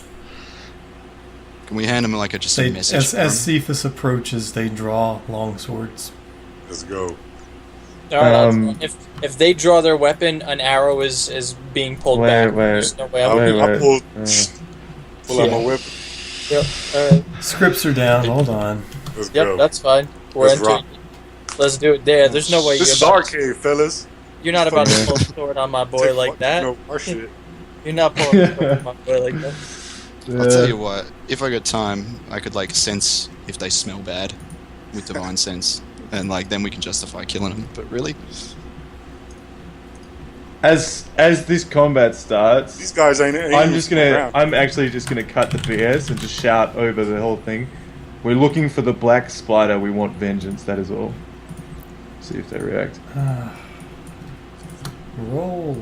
[SPEAKER 1] Can we hand them like just a message?
[SPEAKER 3] As Cephas approaches, they draw long swords.
[SPEAKER 4] Let's go.
[SPEAKER 5] If they draw their weapon, an arrow is being pulled back. There's no way
[SPEAKER 4] I'll pull out my weapon.
[SPEAKER 5] Yep.
[SPEAKER 3] Scripts are down. Hold on.
[SPEAKER 4] Let's go.
[SPEAKER 5] That's fine. Let's do it there. There's no way
[SPEAKER 4] this is arcade, fellas.
[SPEAKER 5] You're not about to pull a sword on my boy like that.
[SPEAKER 4] No, our shit.
[SPEAKER 5] You're not pulling a sword on my boy like that.
[SPEAKER 1] I'll tell you what, if I got time, I could like sense if they smell bad with divine sense, and like then we can justify killing them. But really,
[SPEAKER 2] as this combat starts,
[SPEAKER 4] these guys ain't
[SPEAKER 2] I'm actually just gonna cut the BS and just shout over the whole thing. We're looking for the black spider. We want vengeance. That is all. See if they react.
[SPEAKER 3] Roll.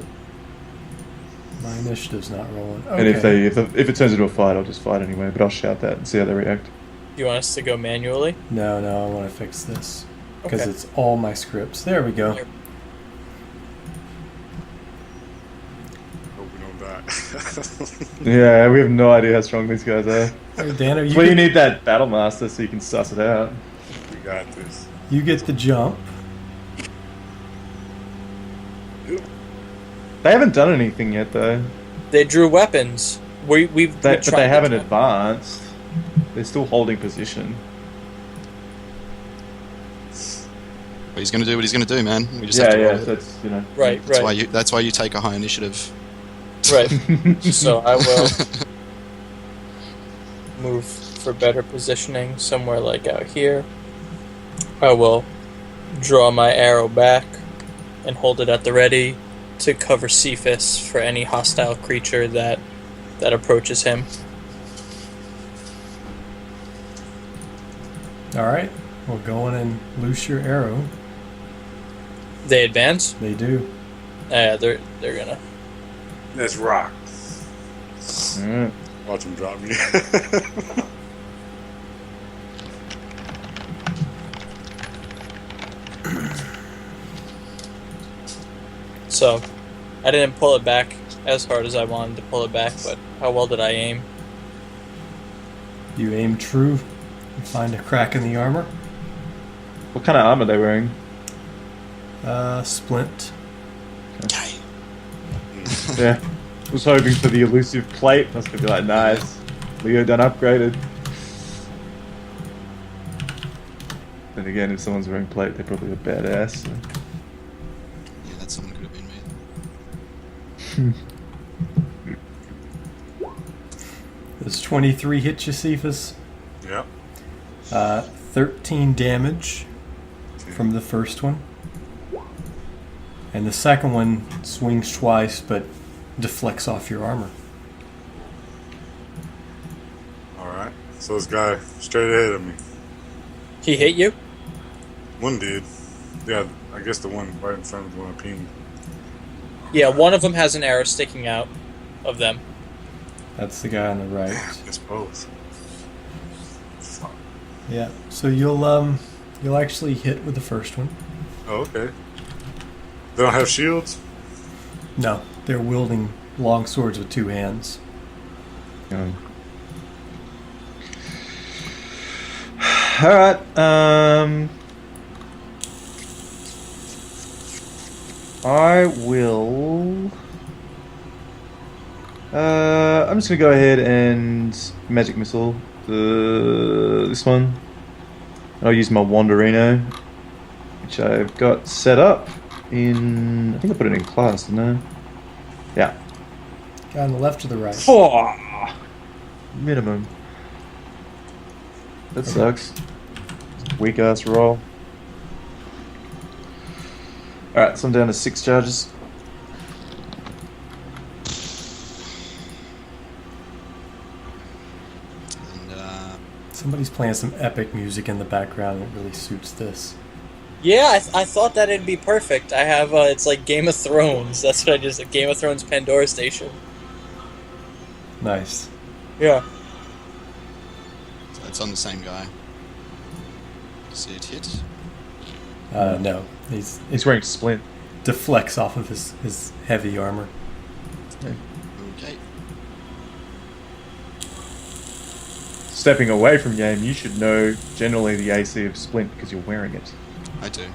[SPEAKER 3] My initiative's not rolling. Okay.
[SPEAKER 2] And if it turns into a fight, I'll just fight anyway. But I'll shout that and see how they react.
[SPEAKER 5] You want us to go manually?
[SPEAKER 3] No, I want to fix this because it's all my scripts. There we go.
[SPEAKER 4] Hope we don't die.
[SPEAKER 2] Yeah, we have no idea how strong these guys are.
[SPEAKER 3] Hey, Dan,
[SPEAKER 2] you need that battle master so you can suss it out.
[SPEAKER 4] We got this.
[SPEAKER 3] You get the jump.
[SPEAKER 2] They haven't done anything yet, though.
[SPEAKER 5] They drew weapons. But
[SPEAKER 2] they haven't advanced. They're still holding position.
[SPEAKER 1] but he's going to do what he's going to do, man. We just
[SPEAKER 2] have to
[SPEAKER 1] roll it.
[SPEAKER 2] That's
[SPEAKER 5] right.
[SPEAKER 1] That's why you take a high initiative.
[SPEAKER 5] Right. So I will move for better positioning somewhere like out here. I will draw my arrow back and hold it at the ready to cover Cephas for any hostile creature that approaches him.
[SPEAKER 3] Alright, we'll go in and loose your arrow.
[SPEAKER 5] They advance?
[SPEAKER 3] They do.
[SPEAKER 5] Yeah, they're gonna.
[SPEAKER 4] Let's rock.
[SPEAKER 2] Mm.
[SPEAKER 4] Watch him drop me.
[SPEAKER 5] So, I didn't pull it back as hard as I wanted to pull it back, but how well did I aim?
[SPEAKER 3] You aim true. You find a crack in the armor.
[SPEAKER 2] What kind of armor are they wearing?
[SPEAKER 3] Splint.
[SPEAKER 1] Okay.
[SPEAKER 2] Yeah. I was hoping for the elusive plate. I was going to be like, nice. Leo done upgraded. Then again, if someone's wearing plate, they're probably a badass. So.
[SPEAKER 1] Yeah, that someone could have been me.
[SPEAKER 3] Does 23 hit you, Cephas?
[SPEAKER 4] Yep.
[SPEAKER 3] 13 damage from the first one. And the second one swings twice, but deflects off your armor.
[SPEAKER 4] Alright. So this guy straight ahead of me.
[SPEAKER 5] He hit you?
[SPEAKER 4] One did. Yeah, I guess the one right in front of the one I pinged.
[SPEAKER 5] Yeah, one of them has an arrow sticking out of them.
[SPEAKER 3] That's the guy on the right.
[SPEAKER 4] Damn, it's both. Fuck.
[SPEAKER 3] Yeah. So you'll actually hit with the first one.
[SPEAKER 4] Oh, okay. They don't have shields?
[SPEAKER 3] No, they're wielding long swords with two hands.
[SPEAKER 2] Alright, I will... I'm just gonna go ahead and magic missile this one. I'll use my Wanderino, which I've got set up. in... I think I put it in class, didn't I? Yeah.
[SPEAKER 3] Guy on the left or the right?
[SPEAKER 2] Oh, minimum. That sucks. Weak ass roll. Alright, so I'm down to 6 charges.
[SPEAKER 1] And,
[SPEAKER 3] Somebody's playing some epic music in the background that really suits this.
[SPEAKER 5] Yeah, I thought that it'd be perfect. I have, it's like Game of Thrones. That's what I just, Game of Thrones Pandora Station.
[SPEAKER 3] Nice.
[SPEAKER 5] Yeah.
[SPEAKER 1] so it's on the same guy. See it hit?
[SPEAKER 3] No. He's
[SPEAKER 2] wearing splint.
[SPEAKER 3] deflects off of his heavy armor.
[SPEAKER 1] Okay.
[SPEAKER 2] Stepping away from game, you should know generally the AC of splint because you're wearing it.
[SPEAKER 1] I do.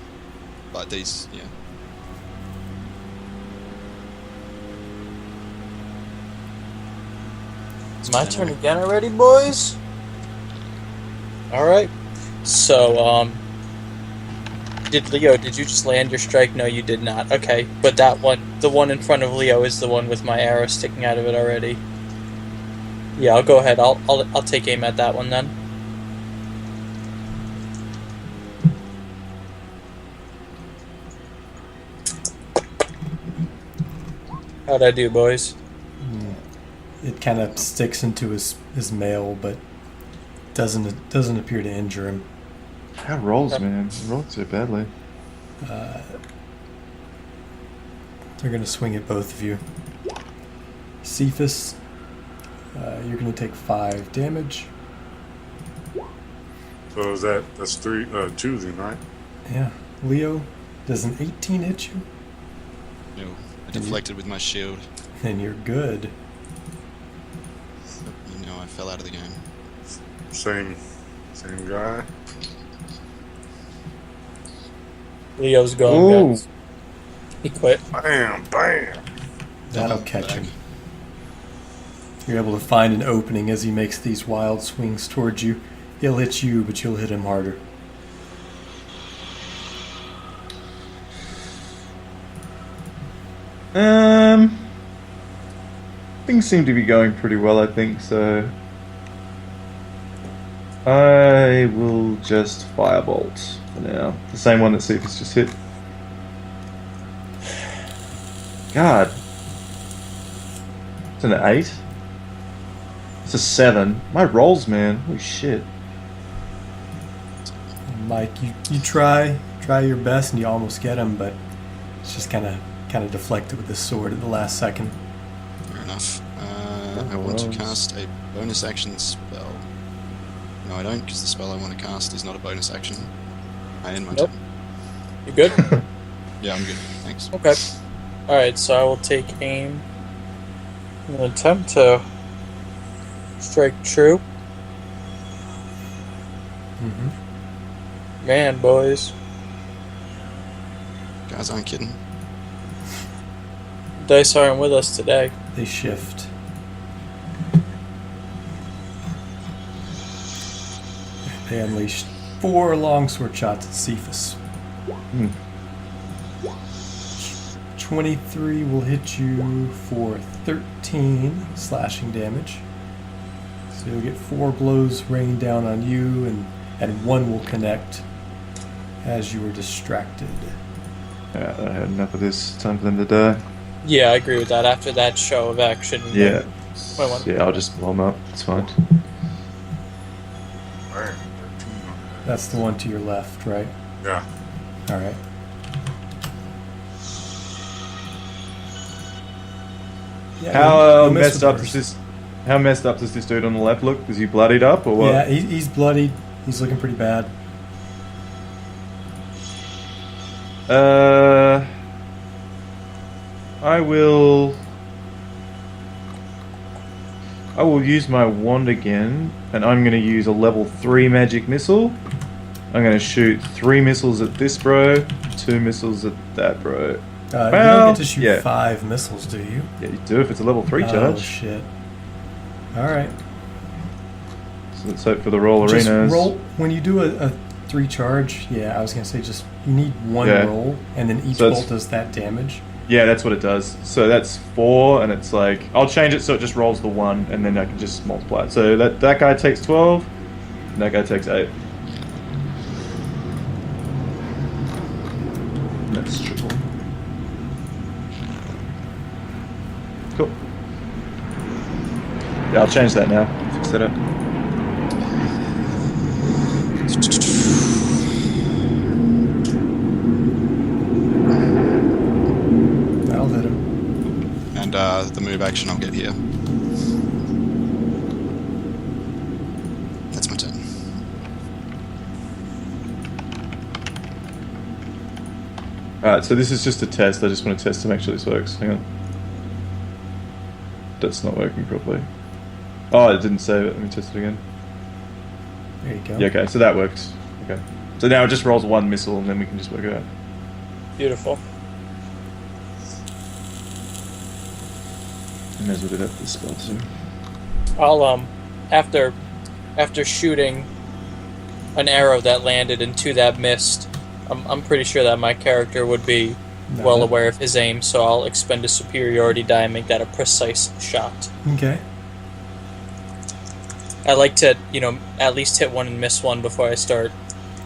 [SPEAKER 1] But these, yeah.
[SPEAKER 5] It's my turn again already, boys? Alright. So, did you just land your strike? No, you did not. Okay, but that one, the one in front of Leo is the one with my arrow sticking out of it already. Yeah, I'll go ahead. I'll take aim at that one then. How'd I do, boys?
[SPEAKER 3] It kind of sticks into his mail, but doesn't appear to injure him.
[SPEAKER 2] How rolls, man? It rolled so badly.
[SPEAKER 3] They're going to swing at both of you. Cephas, you're going to take 5 damage.
[SPEAKER 4] So that's 2 then, right?
[SPEAKER 3] Yeah. Leo, does an 18 hit you?
[SPEAKER 1] No. I deflected with my shield.
[SPEAKER 3] Then you're good.
[SPEAKER 1] You know, I fell out of the game.
[SPEAKER 4] Same guy.
[SPEAKER 5] Leo's going, guys. He quit.
[SPEAKER 4] Bam, bam.
[SPEAKER 3] That'll catch him. You're able to find an opening as he makes these wild swings towards you. He'll hit you, but you'll hit him harder.
[SPEAKER 2] Things seem to be going pretty well, I think, so I will just firebolt for now. The same one that Cephas just hit. God. It's an 8. It's a 7. My rolls, man. Holy shit.
[SPEAKER 3] Mike, you try your best and you almost get him, but it's just kind of deflected with the sword at the last second.
[SPEAKER 1] Fair enough. I want to cast a bonus action spell. No, I don't, because the spell I want to cast is not a bonus action. I end my turn.
[SPEAKER 5] You good?
[SPEAKER 1] Yeah, I'm good. Thanks.
[SPEAKER 5] Okay. Alright, so I will take aim and attempt to strike true.
[SPEAKER 3] Mm-hmm.
[SPEAKER 5] Man, boys.
[SPEAKER 1] Guys aren't kidding.
[SPEAKER 5] Dice aren't with us today.
[SPEAKER 3] They shift. They unleashed 4 longsword shots at Cephas. 23 will hit you for 13 slashing damage. So you'll get 4 blows raining down on you, and 1 will connect as you were distracted.
[SPEAKER 2] Yeah, I had enough of this. Time for them to die.
[SPEAKER 5] Yeah, I agree with that. After that show of action.
[SPEAKER 2] Yeah.
[SPEAKER 5] Wait,
[SPEAKER 2] Yeah, I'll just blow them up. It's fine.
[SPEAKER 4] Bam.
[SPEAKER 3] That's the one to your left, right?
[SPEAKER 4] Yeah.
[SPEAKER 3] Alright. Yeah,
[SPEAKER 2] How
[SPEAKER 3] you'll miss
[SPEAKER 2] messed
[SPEAKER 3] with
[SPEAKER 2] up
[SPEAKER 3] burst.
[SPEAKER 2] does this? How messed up does this dude on the left look? Is he bloodied up or what?
[SPEAKER 3] Yeah, he's bloodied. He's looking pretty bad.
[SPEAKER 2] I will use my wand again, and I'm going to use a level 3 magic missile. I'm going to shoot 3 missiles at this bro, 2 missiles at that bro.
[SPEAKER 3] You don't get to shoot 5 missiles, do you?
[SPEAKER 2] Yeah, you do if it's a level 3 charge.
[SPEAKER 3] Oh, shit. Alright.
[SPEAKER 2] So let's hope for the roll
[SPEAKER 3] Just
[SPEAKER 2] arenas.
[SPEAKER 3] roll, when you do a 3 charge. Yeah, I was gonna say just you need 1 roll, and then each bolt does that damage.
[SPEAKER 2] Yeah, that's what it does. So that's 4, and it's like I'll change it so it just rolls the 1, and then I can just multiply it. So that guy takes 12, and that guy takes 8. That's triple. Cool. Yeah, I'll change that now. Fix that up.
[SPEAKER 3] That'll hit him.
[SPEAKER 1] And the move action I'll get here. That's my turn.
[SPEAKER 2] Alright, so this is just a test. I just want to test to make sure this works. Hang on. That's not working properly. Oh, it didn't save it. Let me test it again.
[SPEAKER 3] There you go.
[SPEAKER 2] Yeah, okay, so that worked. Okay. So now it just rolls 1 missile and then we can just work it out.
[SPEAKER 5] Beautiful.
[SPEAKER 2] I may as well do that for the spell too.
[SPEAKER 5] I'll after shooting an arrow that landed into that mist, I'm pretty sure that my character would be well aware of his aim, so I'll expend a superiority die and make that a precise shot.
[SPEAKER 3] Okay.
[SPEAKER 5] I like to, at least hit one and miss one before I start.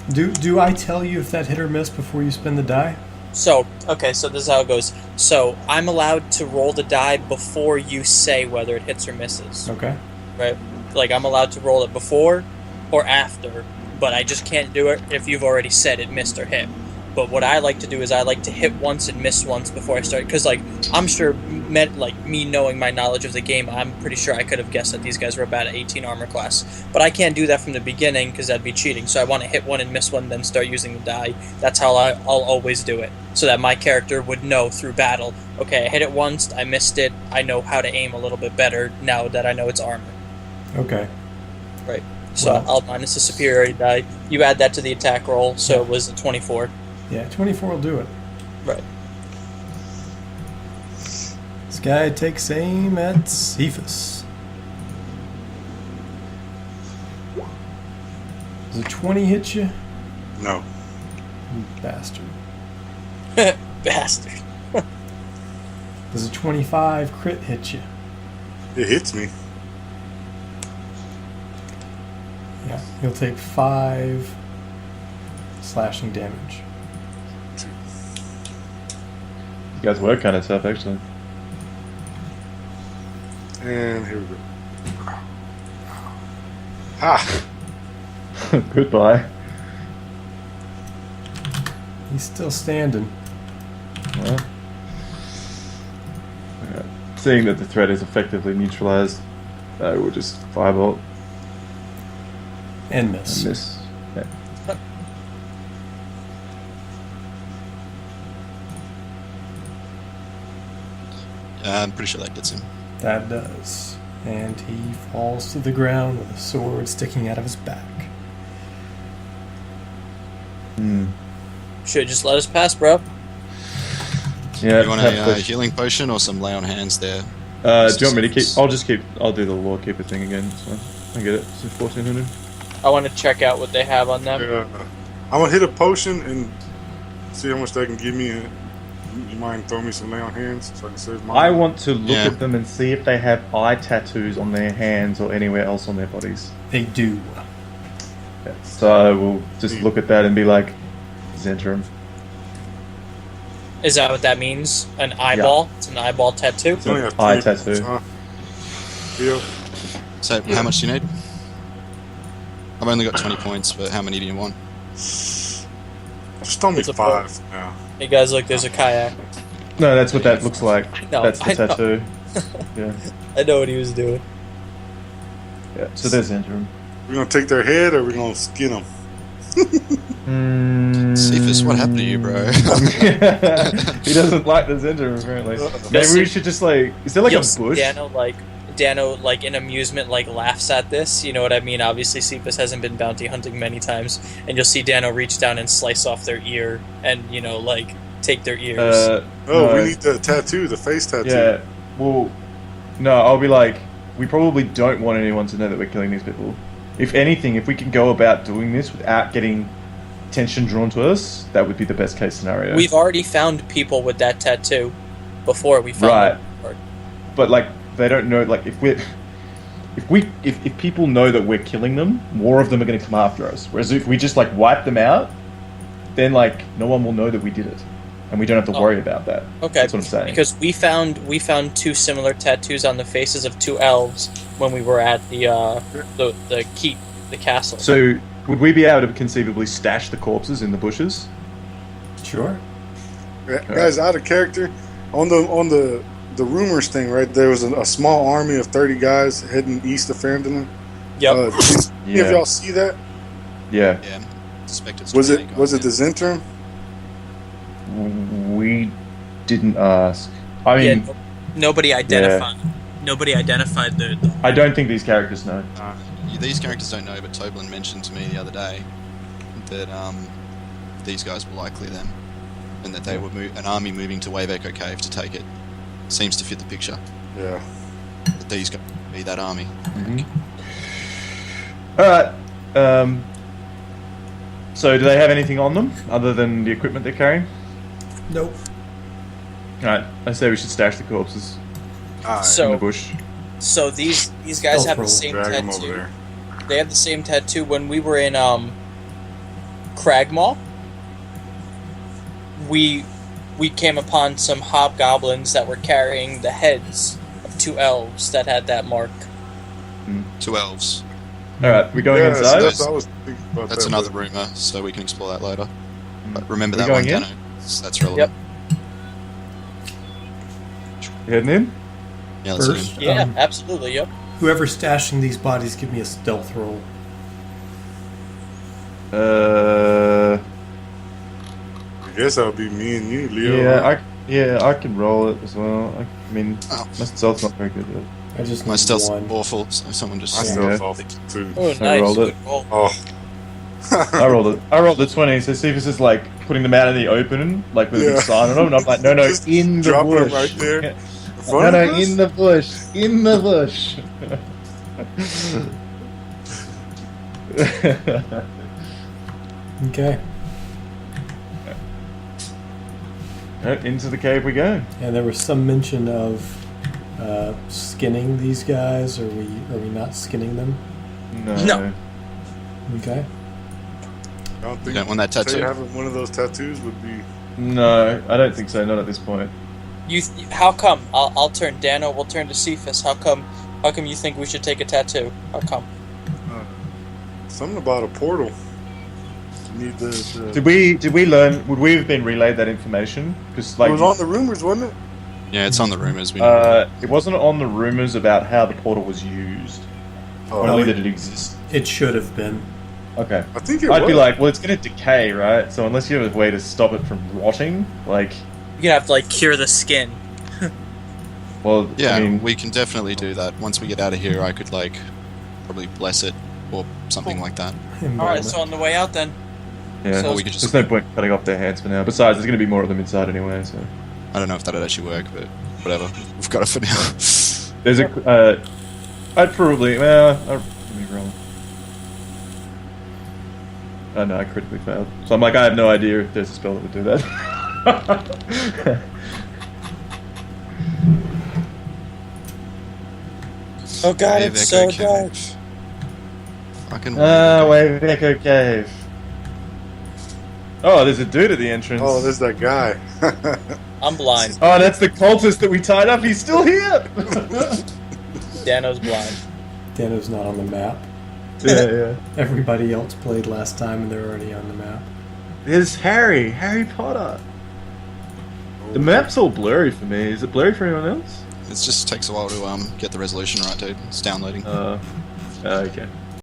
[SPEAKER 3] Do I tell you if that hit or miss before you spin the die?
[SPEAKER 5] So this is how it goes. So I'm allowed to roll the die before you say whether it hits or misses.
[SPEAKER 3] Okay.
[SPEAKER 5] Right? Like, I'm allowed to roll it before or after, but I just can't do it if you've already said it missed or hit. But what I like to do is I like to hit once and miss once before I start. Because, I'm sure, me knowing my knowledge of the game, I'm pretty sure I could have guessed that these guys were about 18 armor class. But I can't do that from the beginning because that'd be cheating. So I want to hit one and miss one, then start using the die. That's how I'll always do it. So that my character would know through battle, okay, I hit it once, I missed it, I know how to aim a little bit better now that I know it's armor.
[SPEAKER 3] Okay.
[SPEAKER 5] Right. So I'll minus the superiority die. You add that to the attack roll, so it was a 24.
[SPEAKER 3] Yeah, 24 will do it.
[SPEAKER 5] Right.
[SPEAKER 3] This guy takes aim at Cephas. Does a 20 hit you?
[SPEAKER 4] No.
[SPEAKER 3] You bastard.
[SPEAKER 5] Bastard.
[SPEAKER 3] Does a 25 crit hit you?
[SPEAKER 4] It hits me.
[SPEAKER 3] Yeah, he'll take 5 slashing damage.
[SPEAKER 2] You guys were kind of tough, actually.
[SPEAKER 4] And here we go. Ha!
[SPEAKER 2] Goodbye.
[SPEAKER 3] He's still standing.
[SPEAKER 2] Well, okay. Seeing that the threat is effectively neutralized, we'll just firebolt.
[SPEAKER 3] And miss.
[SPEAKER 2] And miss. Yeah.
[SPEAKER 1] I'm pretty sure that gets him.
[SPEAKER 3] That does. And he falls to the ground with a sword sticking out of his back.
[SPEAKER 5] Should just let us pass, bro.
[SPEAKER 2] Yeah.
[SPEAKER 1] You want a healing potion or some lay on hands there?
[SPEAKER 2] Do you want me to keep? I'll do the law keeper thing again. So I get it. So 1400.
[SPEAKER 5] I want to check out what they have on them.
[SPEAKER 4] Yeah. I'm gonna hit a potion and see how much they can give me. You mind throwing me some lay on hands so I can save my.
[SPEAKER 2] I want to look at them and see if they have eye tattoos on their hands or anywhere else on their bodies.
[SPEAKER 3] They do.
[SPEAKER 2] Yeah. So we'll just look at that and be like, Zentrum.
[SPEAKER 5] Is that what that means? An eyeball? Yeah. It's an eyeball tattoo?
[SPEAKER 4] It's only
[SPEAKER 2] eye tattoo.
[SPEAKER 1] So how much do you need? I've only got 20 points, but how many do you want?
[SPEAKER 4] Just throw me 5 now.
[SPEAKER 5] Hey guys, look, there's a kayak.
[SPEAKER 2] No, that's what that looks like.
[SPEAKER 5] No,
[SPEAKER 2] that's the tattoo. Yeah.
[SPEAKER 5] I know what he was doing.
[SPEAKER 2] Yeah, so there's Zentrum.
[SPEAKER 4] We're gonna take their head or we're gonna skin them?
[SPEAKER 1] Cephas, what happened to you, bro?
[SPEAKER 2] He doesn't like the Zentrum, apparently. Maybe we should just is there like a bush?
[SPEAKER 5] Dano, in amusement, laughs at this. You know what I mean? Obviously, Cephas hasn't been bounty hunting many times, and you'll see Dano reach down and slice off their ear, and take their ears.
[SPEAKER 4] No. We need the tattoo, the face tattoo.
[SPEAKER 2] Yeah. Well, no, I'll be like, we probably don't want anyone to know that we're killing these people. If anything, if we can go about doing this without getting attention drawn to us, that would be the best case scenario.
[SPEAKER 5] We've already found people with that tattoo before we found
[SPEAKER 2] right.
[SPEAKER 5] them.
[SPEAKER 2] But like they don't know. Like if people know that we're killing them, more of them are going to come after us. Whereas if we just like wipe them out, then like no one will know that we did it, and we don't have to worry about that.
[SPEAKER 5] Okay,
[SPEAKER 2] that's what I'm saying.
[SPEAKER 5] Because we found 2 similar tattoos on the faces of 2 elves when we were at the keep, the castle.
[SPEAKER 2] So would we be able to conceivably stash the corpses in the bushes?
[SPEAKER 3] Sure.
[SPEAKER 4] Guys, out of character, on the rumors thing, right? There was a small army of 30 guys heading east of Phandalin.
[SPEAKER 5] Yep.
[SPEAKER 4] Did any of y'all see that?
[SPEAKER 2] Yeah.
[SPEAKER 1] Yeah. Suspect it's
[SPEAKER 4] Was it the Zentrum?
[SPEAKER 2] We didn't ask. I mean,
[SPEAKER 5] nobody identified. Yeah. Nobody identified the.
[SPEAKER 2] I don't think these characters know.
[SPEAKER 1] These characters don't know, but Toblin mentioned to me the other day that these guys were likely them, and that they were an army moving to Wave Echo Cave to take it. Seems to fit the picture.
[SPEAKER 4] Yeah.
[SPEAKER 1] That these guys be that army.
[SPEAKER 2] Mm-hmm. All right. So, do they have anything on them other than the equipment they're carrying?
[SPEAKER 3] Nope.
[SPEAKER 2] All right. I say we should stash the corpses in the bush.
[SPEAKER 5] So these guys have the same tattoo. They have the same tattoo. When we were in Cragmaw, we came upon some hobgoblins that were carrying the heads of 2 elves that had that mark.
[SPEAKER 1] 2 elves.
[SPEAKER 2] All right, we're going inside.
[SPEAKER 1] That's another rumor, so we can explore that later. But remember that one, Dano. That's relevant.
[SPEAKER 5] Yep.
[SPEAKER 2] You heading in?
[SPEAKER 1] Yeah, let's
[SPEAKER 3] First,
[SPEAKER 1] head in.
[SPEAKER 5] Yeah, absolutely. Yep.
[SPEAKER 3] Whoever's stashing these bodies, give me a stealth roll.
[SPEAKER 4] I guess that would be me and you, Leo.
[SPEAKER 2] Yeah, I can roll it as well. I mean, my stealth's not very good yet.
[SPEAKER 1] My stealth's awful, so someone just...
[SPEAKER 4] My stealth's awful too.
[SPEAKER 5] Oh, nice.
[SPEAKER 2] I rolled it.
[SPEAKER 5] Oh.
[SPEAKER 2] I rolled the 20, so Cephas is like putting them out in the open, like with a big sign on them, and I'm like, no, in the bush.
[SPEAKER 4] Them right there.
[SPEAKER 2] No, in the bush. In the bush.
[SPEAKER 3] Okay.
[SPEAKER 2] Right, into the cave we go.
[SPEAKER 3] And there was some mention of skinning these guys. Are we not skinning them?
[SPEAKER 5] No.
[SPEAKER 3] Okay.
[SPEAKER 4] I don't think
[SPEAKER 1] you don't want that tattoo?
[SPEAKER 4] Having one of those tattoos would be...
[SPEAKER 2] No, I don't think so. Not at this point.
[SPEAKER 5] How come? I'll turn. Dano will turn to Cephas. How come you think we should take a tattoo? How come?
[SPEAKER 4] Something about a portal. You need the...
[SPEAKER 2] Did we learn? Would we have been relayed that information? Because like
[SPEAKER 4] it was on the rumors, wasn't it?
[SPEAKER 1] Yeah, it's on the rumors. We know.
[SPEAKER 2] It wasn't on the rumors about how the portal was used. Only that it exists.
[SPEAKER 3] It should have been.
[SPEAKER 2] Okay.
[SPEAKER 4] I think
[SPEAKER 2] I'd be like, well, it's going to decay, right? So unless you have a way to stop it from rotting, like...
[SPEAKER 5] You're going to have to, like, cure the skin.
[SPEAKER 2] Well,
[SPEAKER 1] yeah,
[SPEAKER 2] I mean...
[SPEAKER 1] we can definitely do that. Once we get out of here, I could, like, probably bless it or something like that.
[SPEAKER 5] Alright, so on the way out, then.
[SPEAKER 2] Yeah,
[SPEAKER 5] so
[SPEAKER 1] we could just...
[SPEAKER 2] there's no point cutting off their hands for now. Besides, there's going to be more of them inside anyway, so...
[SPEAKER 1] I don't know if that'd actually work, but whatever. We've got it for now.
[SPEAKER 2] There's a... I'd probably... Well, let me roll. Oh no, I critically failed. So I'm like, I have no idea if there's a spell that would do that.
[SPEAKER 5] Oh god, it's so dark.
[SPEAKER 1] Fucking
[SPEAKER 2] Wave Echo Cave. Oh, there's a dude at the entrance.
[SPEAKER 4] Oh, there's that guy.
[SPEAKER 5] I'm blind.
[SPEAKER 2] Oh, that's the cultist that we tied up. He's still here.
[SPEAKER 5] Dano's blind.
[SPEAKER 3] Dano's not on the map.
[SPEAKER 2] Yeah.
[SPEAKER 3] Everybody else played last time and they're already on the map.
[SPEAKER 2] There's Harry Potter. The map's all blurry for me. Is it blurry for anyone else?
[SPEAKER 1] It just takes a while to get the resolution right, dude. It's downloading.
[SPEAKER 2] Okay.